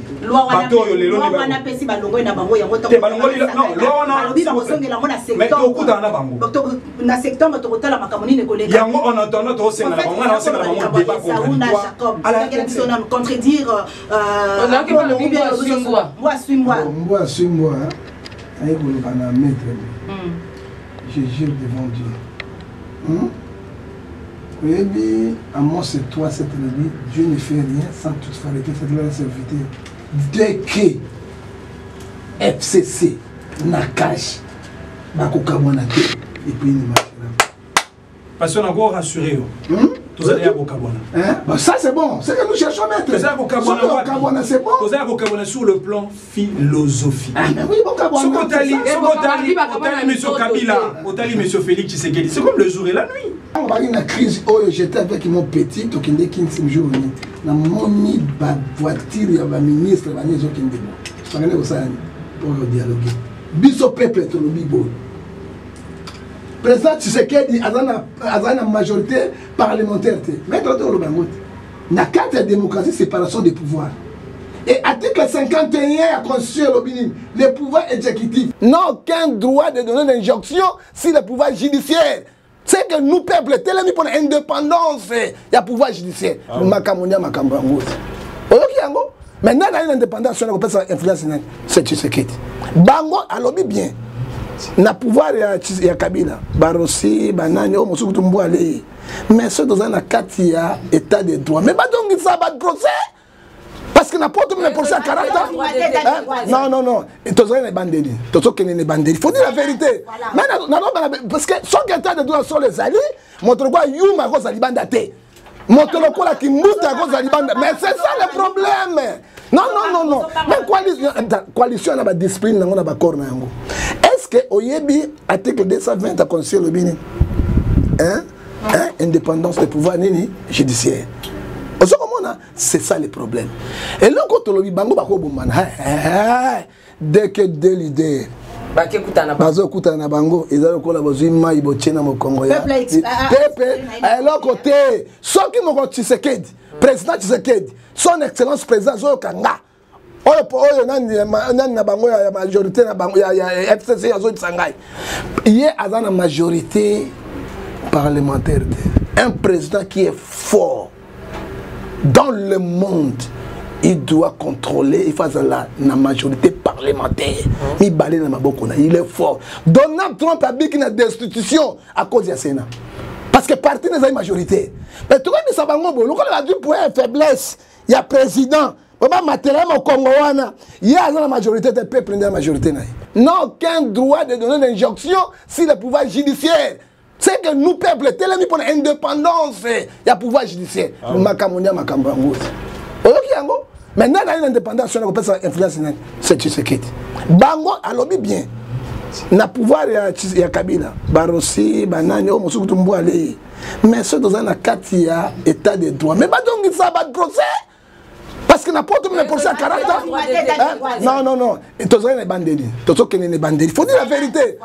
Je jure devant Dieu. Oui, à moi c'est toi cette année, Dieu ne fait rien sans toutefois arrêter cette loi de serviteur. Dès que FCC Nakash Bakokamonate et puis il ne marche pas. Parce qu'on a encore rassuré. Vous allez à Bokabona. Ça c'est bon, c'est que nous cherchons à mettre. Vous allez à Bokabona, c'est bon. Vous allez à Bokabona sur le plan philosophique. Ah mais oui, Bokabona. Ce Otali, monsieur Kabila, Otali, monsieur Félix Tshisekedi, c'est comme le jour et la nuit. On va une crise, j'étais avec mon petit, au Kinde 15 jours. Dans mon voiture, il y a un ministre, il y a un ministre qui me dit, pour dialoguer. Biso peuple, tout le bibo. Président Tshisekedi a une majorité parlementaire. Maintenant, il y a 4 démocratie, séparation des pouvoirs. Et article 51 a constitué le pouvoir exécutif n'a aucun droit de donner l'injonction si le pouvoir judiciaire. C'est que nous, peuple, tellement pour l'indépendance, il y a pouvoir judiciaire. Makamonia, Makambango. Maintenant, il y a une indépendance, on appelle ça influence, c'est Tshisekedi. Bango, alors bien. Na pouvoir ya Kabila Barossi banani o musuku tumbu ale mais ceux dans un kati ya état de droit mais badongi ça ba procès parce que na porte me procès à caractère non tozo na bandeli tozo kenene bandeli faut dire la vérité mais parce que son état de droit sur les alliés montre quoi yuma ko salibanda te montre ko la kimuta ko salibanda mais c'est ça le problème. Non. Même coalition n'a pas de discipline, n'a pas de corps. Est-ce que Oyebi, article 220 a constitué le Bénin, indépendance des pouvoirs judiciaires. C'est ça le problème. Et là, quand on dès que deux leaders, bazo kutana bango ezalo kola bozima ibochena mokongo ya pepe à l'autre côté soki moko Tshisekedi président Tshisekedi son excellence président Zoyo Kanga oyo nani na bango ya majorité na bango ya FCC ya Zoyo Tsangai yé azana majorité parlementaire un président qui est fort dans le monde. Il doit contrôler, il fait la majorité parlementaire. Il est fort. Donald Trump a dit qu'il y a des destitutions à cause du Sénat. Parce que parti n'est pas une majorité. Mais tout le monde a dit pour une faiblesse, il y a président. Il y a la majorité des peuples prendre la majorité. N'a aucun droit de donner l'injonction si le pouvoir judiciaire. C'est que nous, peuple, tellement pour l'indépendance, il y a pouvoir judiciaire. Maintenant, il y a une indépendance, on appelle ça influence, c'est Tshisekedi. Bango, alors bien. Na pouvoir ya Kabila, Barossi, Banani, o musuku tumbu ale. Mais ceux dans un kati ya état de droit. Mais pas donc ça va de procès. Parce que n'importe quel procès à caractère. Non. Et tous les bandits. Tous les bandits. Il faut dire la vérité.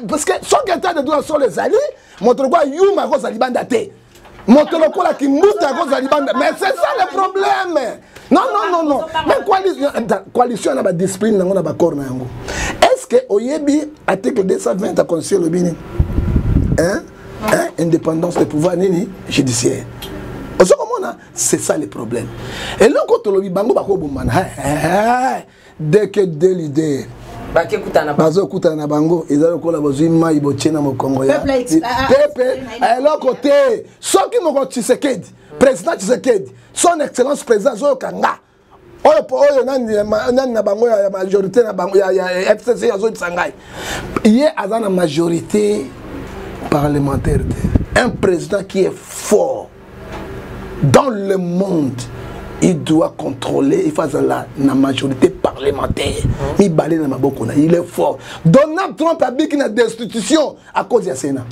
Parce que son état de droit sur les alliés montre quoi Yuma ko salibanda te. Motoloko la Kimbuta à cause de Libanda. Mais c'est ça le problème. Non. Mais coalition n'a pas discipline, n'a pas corps. Est-ce que Oyebi, article 220 a conçu le Bini? Indépendance des pouvoirs judiciaires. C'est ça le problème. Et là, quand on Bango Bako Bouman, dès que deux leaders, Bazo Koutana Bango, ils ont collaboré avec Maïbochena au Congo. Peuple, à l'autre côté, ceux qui m'ont Tshisekedi, président Tshisekedi, son excellence président Zoyo Kanga. La majorité FCC il y a une majorité parlementaire. Un président qui est fort dans le monde, il doit contrôler, il fait la majorité parlementaire. Il est fort. Donald Trump a dit qu'il y a une destitution à cause de Sénat.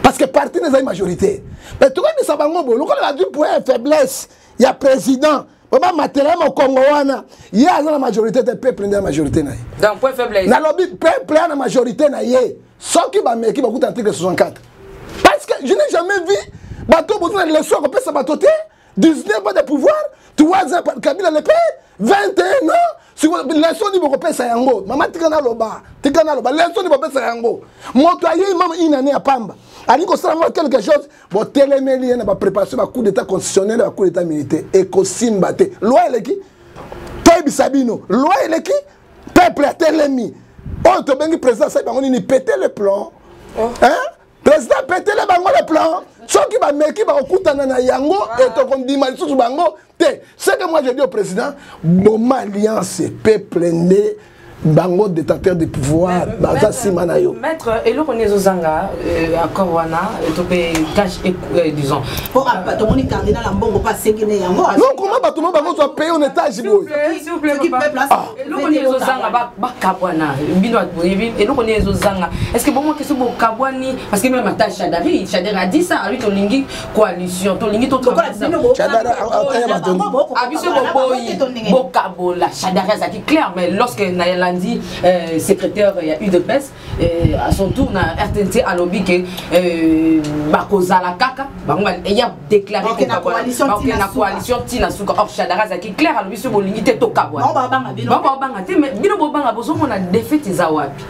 Parce que parti n'est pas une majorité. Mais tout le monde a dit pour une faiblesse, il y a président. Au Congo, il y a la majorité des peuples dans la majorité. Donc, point faiblesse. Dans le peuple, la majorité, ceux qui vont mettre l'article 64. Parce que je n'ai jamais vu, bateau, vous avez leçon, on peut s'abattre, 19 ans de pouvoir, 3 ans, Kabila le père, 21 ans, si vous avez leçon, vous avez fait ça. Maman, tu as loba, leçon, vous avez fait ça. Mon toyer, maman, une année à Pamba. Alors, il y a quelque chose, bon, télémélie, il y a une préparation, un coup d'état constitutionnel, un coup d'état militaire, et qu'on s'imbatte. Loi, elle est qui? Toi, Sabino, loi, elle est qui? Peuple, télémi. Oh, tu as président, ça, il a pété le plan. Hein? Président, pété le plan. Ceux qui vont mettre, qui vont écouter dans Yango, et tu vas dire, ce que moi, je dis au président, bon, alliance, peuple né. Bango détenteur de pouvoir, baza simanayo. Maître, et là on est aux Zanga, à Korwana, disons. Pour tout le monde cardinal en bon, pas séguiner en moi. Non, comment tout le monde va soit payé en étage? S'il vous plaît, papa. Et là on est aux Zanga, bah Kabwana, binoit, et là on est aux Zanga. Est-ce que bon moi que c'est bon Kabwani, parce que même à Chadari a dit ça, lui ton lingi coalition, ton lingi ton Chadara, abisso bon Kabola, Chadari ça qui clair, mais lorsque Nayala dit secrétaire il y a eu de baisse à son tour na RTNC à lobby que bakoza la kaka il y a déclaré que la coalition tina suka or Chadara ça qui clair à lobby sur bolinité to kabwa banga mais bino banga bozo on a défaite za wapi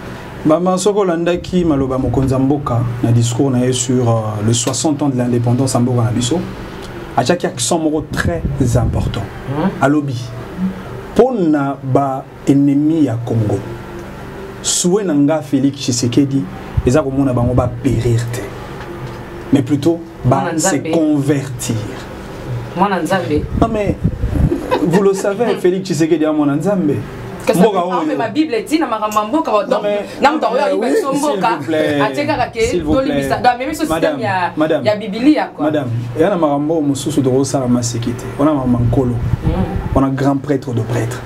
Maman Soko Landaki Maloba Mokonza Mboka na discours na sur le 60 ans de l'indépendance en Mboka na biso a chaque accent très important à lobby pour na ba ennemi ya Congo. Soué nanga Félix Tshisekedi, les Akomona bango ba périr te. Mais plutôt ba se convertir. Mwana Nzambe. Non mais vous le savez, Félix Tshisekedi a Mwana Nzambe. Qu'est-ce que ça fait ma Bible dit na makambo ka donc nam to yo ibe somboka ateka ka ke to libisa da même système ya Biblia quoi. Madame, ya na makambo mususu de rosala masekite. On a mankolo. On a grand prêtre de prêtre.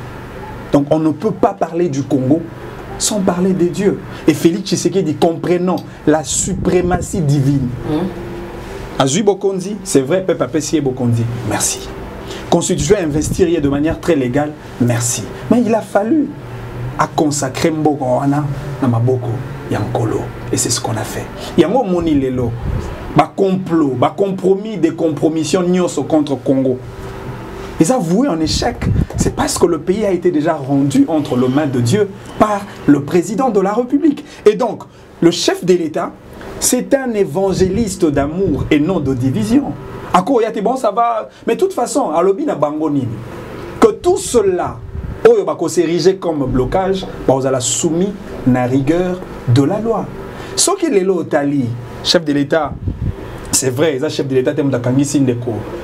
Donc on ne peut pas parler du Congo sans parler de Dieu. Et Félix Tshisekedi comprenant la suprématie divine. Azui Bokondi, c'est vrai, Peuple Apessier Bokondi, merci. Constitution investir de manière très légale, merci. Mais il a fallu à consacrer Mboko Wana Namaboko Yankolo. Et c'est ce qu'on a fait. Yango Moni Lelo, ba complot, ba compromis, des compromissions nyos contre Congo. Ils avoué en échec, c'est parce que le pays a été déjà rendu entre les mains de Dieu par le président de la République. Et donc, le chef de l'État, c'est un évangéliste d'amour et non de division. À quoi il y a bon, ça va. Mais de toute façon, à l'objet Bangoni, que tout cela, s'ériger comme blocage, vous allez soumis à la rigueur de la loi. Ce qui est là, chef de l'État, c'est vrai, les chef de l'État,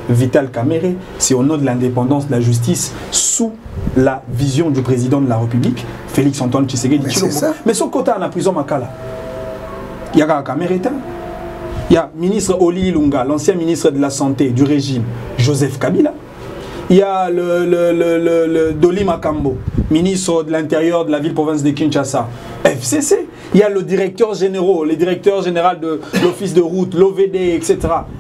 Vital Kamere, c'est au nom de l'indépendance de la justice sous la vision du président de la République, Félix Antoine Tshisekedi. Mais son côté, on a prison Makala. Il y a Kamere. Il y a ministre Oli Ilunga, l'ancien ministre de la Santé du régime, Joseph Kabila. Il y a le Doli Makambo, ministre de l'Intérieur de la ville-province de Kinshasa, FCC. Il y a le directeur général, le directeur général de l'office de route, l'OVD, etc.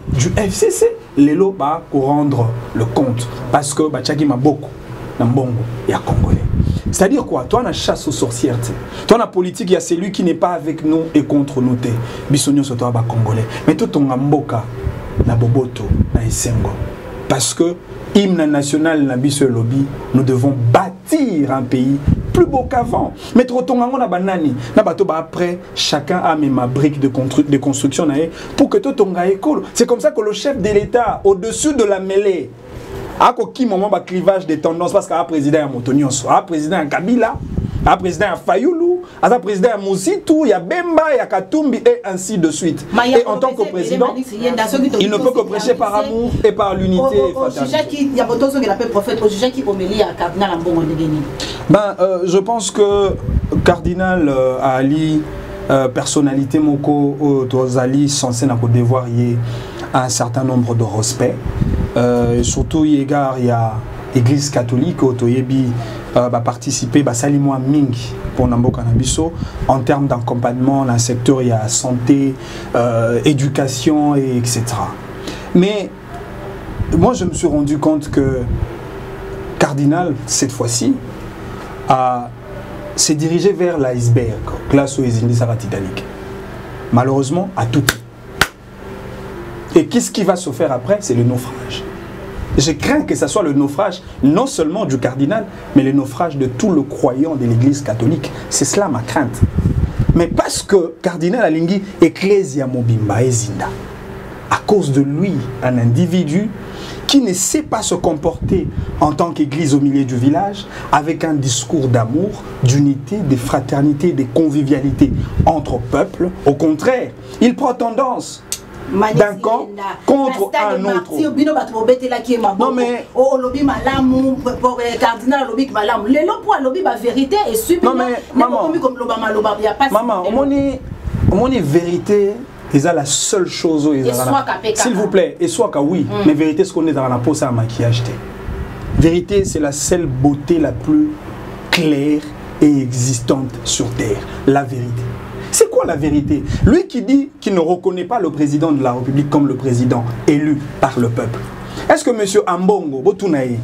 du FCC. Les lots pour rendre le compte. Parce que Tchaki m'a beaucoup. Nambongo, il y a Congolais. C'est-à-dire quoi? Toi, on a chasse aux sorcières. Toi, on a politique, il y a celui qui n'est pas avec nous et contre nous. Bisogno sur toi, Congolais. Mais tout ton Mboka, na boboto na esengo. Parce que hymne national na biso lobby, nous devons bâtir un pays plus beau qu'avant. Mais trop tongango na banani, na bato ba après chacun a mis ma brique de construction na pour que tout tonga école. C'est comme ça que le chef de l'État au-dessus de la mêlée a qui moment ba clivage des tendances parce qu'à président ya Motonioso, à président ya Kabila, à président ya Fayoulou, à président ya Mouzitou, ya Bemba, ya Katumbi et ainsi de suite. Et en tant que président, il ne peut que prêcher par amour et par l'unité. Je pense que Cardinal Ali, personnalité moko Tozali censé na ko devoir y un certain nombre de respect. Surtout il y a Église catholique Otoyebi participer Salimwa Mingi pour Namboka Nabiso en termes d'accompagnement dans le secteur il y a santé, éducation et etc. Mais moi je me suis rendu compte que Cardinal cette fois-ci s'est dirigé vers l'iceberg, glace aux Indies à la Titanic. Malheureusement à tout prix. Et qu'est-ce qui va se faire après? C'est le naufrage. Je crains que ce soit le naufrage non seulement du cardinal, mais le naufrage de tout le croyant de l'église catholique. C'est cela ma crainte. Mais parce que cardinal Alingi Ecclesia Mobimba Ezinda, à cause de lui, un individu qui ne sait pas se comporter en tant qu'église au milieu du village, avec un discours d'amour, d'unité, de fraternité, de convivialité entre peuples. Au contraire, il prend tendance d'un camp contre un autre. Non mais maman, on est vérité. C'est la seule chose. S'il vous plaît, et soit que oui, mais vérité, ce qu'on est dans la peau, c'est un maquillage. Vérité, c'est la seule beauté la plus claire et existante sur terre. La vérité. C'est quoi la vérité? Lui qui dit qu'il ne reconnaît pas le président de la République comme le président élu par le peuple. Est-ce que M. Ambongo Botunaï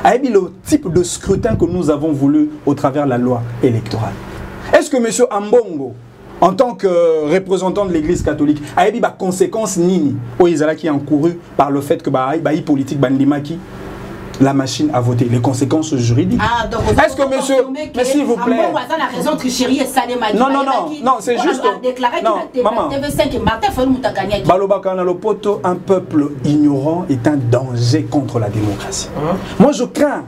a dit le type de scrutin que nous avons voulu au travers de la loi électorale? Est-ce que M. Ambongo, en tant que représentant de l'église catholique, a dit les conséquences nini au Israël qui est encouru par le fait que les politique bandimaki la machine a voté, les conséquences juridiques. Est-ce que monsieur, mais s'il vous plaît, non, c'est juste, non, maman, un peuple ignorant est un danger contre la démocratie. Moi je crains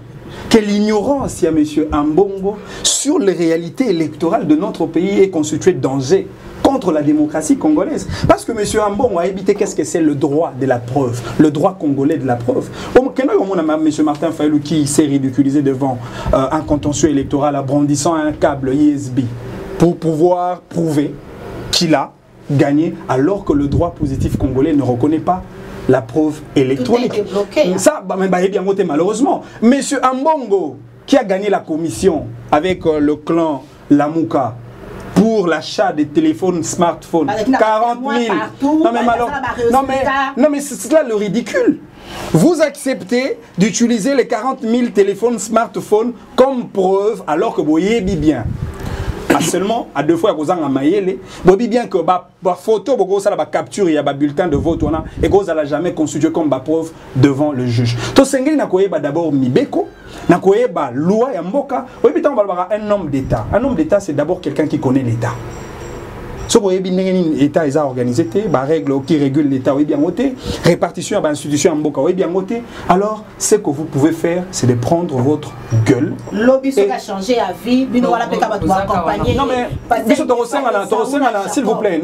que l'ignorance, il y a monsieur Ambongo, sur les réalités électorales de notre pays est constituée de danger contre la démocratie congolaise. Parce que M. Ambongo a évité qu'est-ce que c'est le droit de la preuve, le droit congolais de la preuve. M. Martin Fayulu qui s'est ridiculisé devant un contentieux électoral en brandissant un câble ISB pour pouvoir prouver qu'il a gagné alors que le droit positif congolais ne reconnaît pas la preuve électronique. Ça, malheureusement. M. Ambongo qui a gagné la commission avec le clan Lamouka pour l'achat des téléphones smartphones, 40 000. Non mais c'est là le ridicule. Vous acceptez d'utiliser les 40 000 téléphones smartphones comme preuve alors que vous voyez bien. Seulement à deux fois vous en mayele, vous voyez bien que la photo, vous avez la capture, il y a un bulletin de vote et vous n'allez jamais constitué comme preuve devant le juge. Donc d'abord Mibeko. Nakoyeba loi ya mboka, un homme d'État. Un homme d'État, c'est d'abord quelqu'un qui connaît l'État. Si vous avez l'État est organisé, les règles qui régulent l'État, répartition de l'institution en mboka, alors ce que vous pouvez faire, c'est de prendre votre gueule. Lobby a changé à vie, accompagner. Non mais, s'il vous plaît,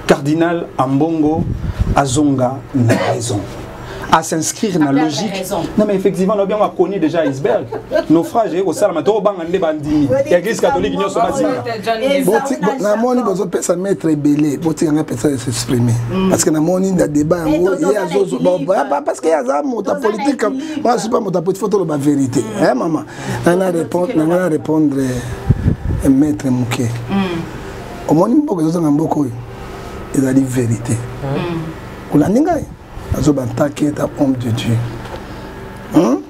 Cardinal Ambongo Azonga n'a raison. À s'inscrire dans la logique. Non mais effectivement, nous avons connu déjà iceberg. Naufrage, au Salama, tout le monde est bandit. L'église catholique n'y a pas de na moni bozo pesa maître belé, boti nga pesa s'exprimer. Parce que na moni da débat il y a zozo parce que y a ça mota politique. Moi je suis pas mota politique, faut la vérité. Hein maman. Nana répondre maître Mouké. Au moni mboko zozo ngamboko. Il a dit vérité. Olandinga Azobantaké est un homme de Dieu.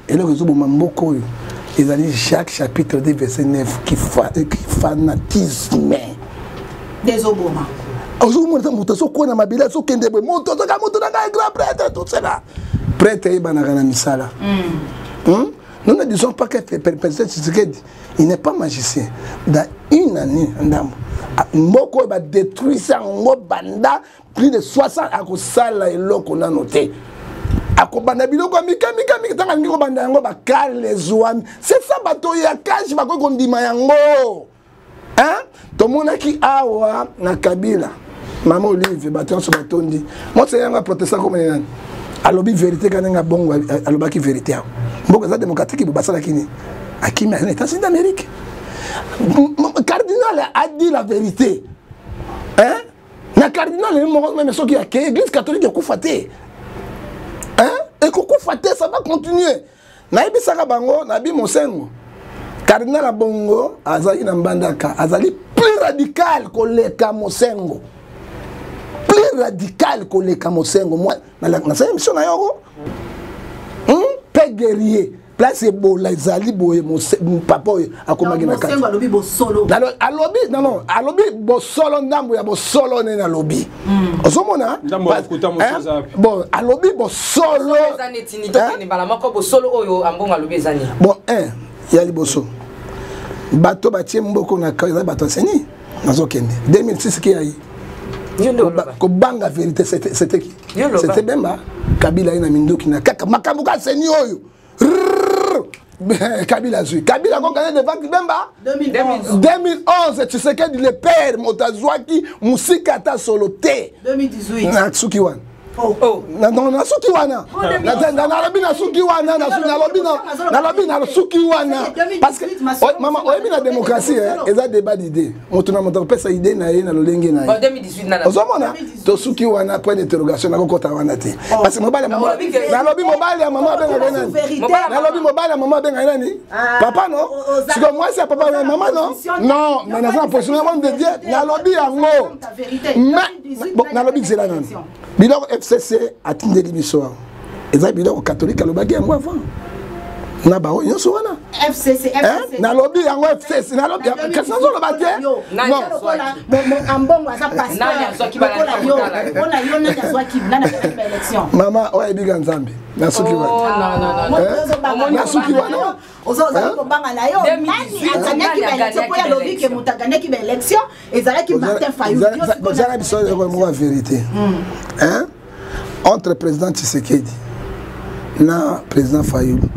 Et là, ils ont dit chaque chapitre des versets 9 qui fanatisme. Des Obama. ozomona moto azokona mabele azokende boye moto azaka moto na ngai grand prêtre tout cela prêtre eyebanaka na misala. Nous ne disons pas que le président Tshisekedi, il n'est pas magicien. Dans une année, Moko va détruire ça en banda plus de 60 à Kosala et l'eau qu'on a noté. À Kobanda Biloko, c'est ça, bateau ya cash, bako kondima yango. Hein? Tout le monde qui a na Kabila, Maman Olive, bateau sur bateau dit. Moi, c'est un protestant comme un. Alobi vérité quand on a bon, alobaki vérité. Beaucoup de démocrates qui basent la Kini. À qui mais les États-Unis d'Amérique. Cardinal a dit la vérité. Hein? Le cardinal même ceux qui a l'église catholique est koufaté. Hein? Et koufaté ça va continuer. Naïbi Saka Bango, Nabi Mosengo. Cardinal a Bongo, Azali Nambandaka, Azali plus radical que les Kamosengo. Plus radical que les Kamosengo. Moi, dans cette émission, Père guerrier, place beau, les ali boye, mon papa, a commencé à faire. Alobi bo solo. Alobi, non, alobi bo solo, ndambo ya bo solo ne na lobby. Ozomona? Bon, alobi bo solo. Bon, yali boso. Bato batie mboko na kaza bato seni. Nazo kende. 2006 qui a eu. Kobanga vérité c'était qui? C'était Bemba. Kabila ina mindoki na kaka makabuka seni oyo. Kabila zui. Kabila ko gagné devant Bemba 2011 tu sais que le père Motazwaki musika ta solo te 2018 na Tsuki wan. Na Suki wana. Na lobi na Suki wana na lobi na Suki wana parce que maman oyebi na démocratie eza débat d'idée. Moto na moto pesa idée na ye na lolenge na ye. 2018 na. Ozomona to Suki wana point d'interrogation na ko kota wana te. Parce que mobile maman na lobi mobile ya maman benga nani? Na lobi mobile ya maman benga nani? Papa non? C'est comme moi c'est papa et maman non? Non, mais na positionnement de Dieu na lobi yango. Bon na lobi c'est là non. Biloko FCC a tindé l'histoire. Et ça, biloko catholique à l'obagi en avant. Na ba on so wana. FCC. Na lobby yango FCC. Na lobby. Qu'est-ce que le bâti? Non. Mon ambongo ça passe. Na so ki bala. On a yo na so ki na élection. Maman, oye biga nzambe. Na so ki wana. Non. Na so ki wana. Ozoza ko banga na yo. Nani akanya ki élection ko ya lobby ke mutagane ki élection ezala ki Martin Fayulu. Bozala biso ko mo vérité. Hein? Entre président Tshisekedi na président Fayulu.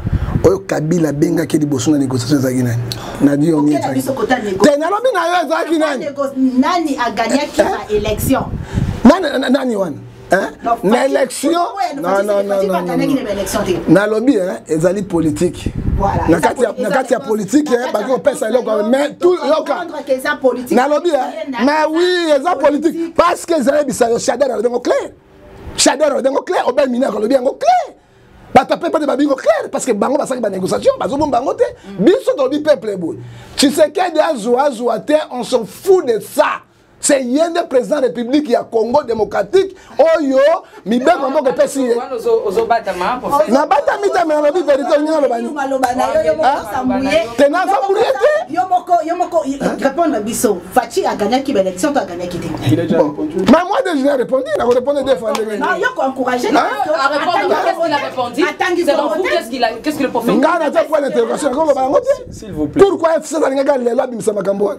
Oyo Kabila benga ki liboso na négociation za kinani. Na di on yeta. Tena lobi na yo za kinani. Nani a gagné ki ba élection? Nani wana? Hein? Na élection? Non. Na lobby ezali politique. Voilà. Na kati ya politique parce que pesa eloko mais tout yoka. Na lobby mais oui, eza politique parce que ezali bisayo Shader na dengo clair. Shader na dengo clair, obel mina ko lobby ngo clair. Batapé pas de babingo clair parce que bango basaki ba négociation bazo bon bango te biso to bi peuple boy tu sais qu'il y a des on s'en fout de ça c'est yé de président de la République ya Congo démocratique oyo mi be kombo ko pesi ozo batama pour faire na batami ta mais lobi vérité ni lo bani tena fa bouriete yomoko répondre biso Fachi a gagné qui élection to a gagné qui il a déjà répondu mais moi déjà répondu il a répondu défendre non yo ko encourager à répondre qu'est-ce qu'il a répondu selon vous qu'est-ce qu'il peut faire ngana ta point d'interrogation ko ba ngote s'il vous plaît pourquoi FC ça nga le la bimisa makambo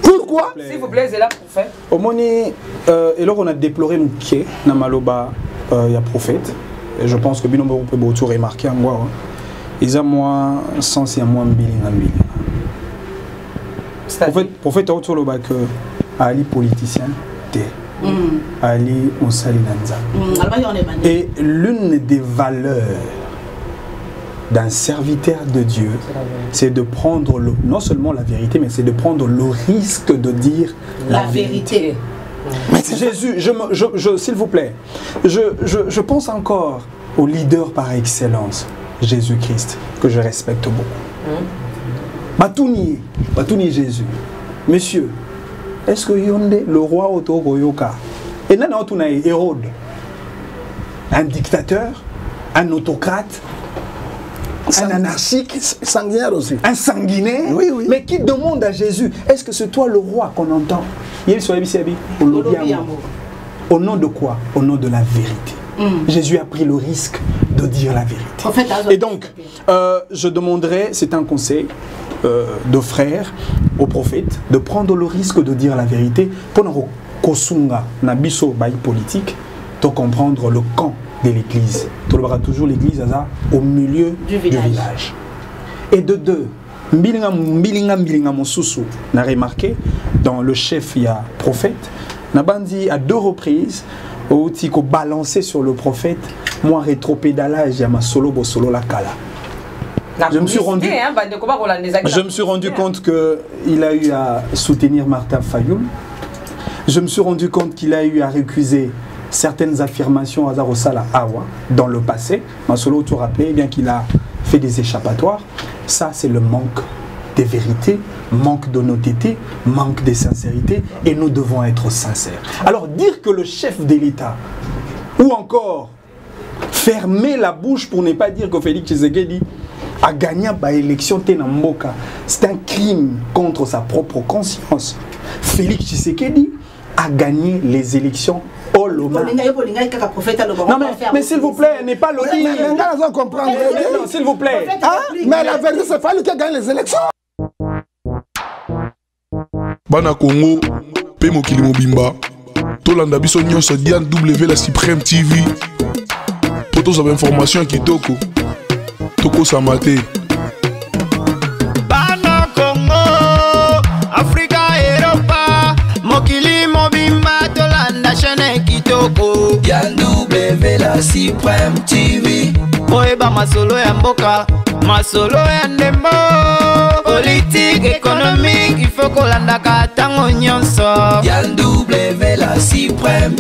pourquoi s'il vous plaît c'est là pour faire au moni et là on a déploré Mouké na maloba il y a prophète et je pense que binombo peut beaucoup remarquer en moi ils ont moins sens et moins billing prophète autour le bas que Ali politicien té Ali on sali nanza et l'une des valeurs d'un serviteur de Dieu, c'est de prendre non seulement la vérité, mais c'est de prendre le risque de dire la vérité. Mais Jésus, s'il vous plaît, je pense encore au leader par excellence, Jésus-Christ, que je respecte beaucoup. Batouni Jésus. Monsieur, est-ce que Yonde, le roi Otogoyoka, et là, on a Hérode, un dictateur, un autocrate, un anarchique, sanguinaire aussi. un sanguinaire, oui, oui. mais qui demande à Jésus, est-ce que c'est toi le roi qu'on entend? Au nom de quoi? Au nom de la vérité. Jésus a pris le risque de dire la vérité. Et donc, je demanderais, c'est un conseil de frères au prophète, de prendre le risque de dire la vérité pour nous kosunga na biso baï politique, de comprendre le camp de l'église. Tu le toujours l'église au milieu du village. Et de deux, Mbilinga Mosusu n'a remarqué, dans le chef, il y a prophète, Nabandi à 2 reprises, au tiko balancé sur le prophète, moi rétropédalage, il y a ma solo la kala. Je me suis rendu compte qu'il a eu à soutenir Martin Fayoul. Je me suis rendu compte qu'il a eu à récuser certaines affirmations à Zarosala Awa dans le passé. Masolo, tu rappelais bien qu'il a fait des échappatoires. Ça, c'est le manque de vérité, manque d'honnêteté, manque de sincérité, et nous devons être sincères. Alors, dire que le chef de l'État, ou encore fermer la bouche pour ne pas dire que Félix Tshisekedi a gagné l'élection Tenamboka, c'est un crime contre sa propre conscience. Félix Tshisekedi a gagné les élections au Loma. Non mais s'il vous plaît, n'est pas le dire. Non, s'il vous plaît. Mais la vérité, c'est pas lui qui a gagné les élections. Bana Congo, pe mokili mobimba. Tolanda biso nyonso Diane W la Supreme TV. Pour tous les informations qui toko. Toko Samate. Bana Congo, Africa, Europa, mokili mobimba. Tolanda chaîne qui toko. Diane W la Supreme TV. Boeba masolo ya mboka, masolo ya ndembo. Politique, économique, il faut qu'on l'anda katango nyonso. Diane W la Supreme.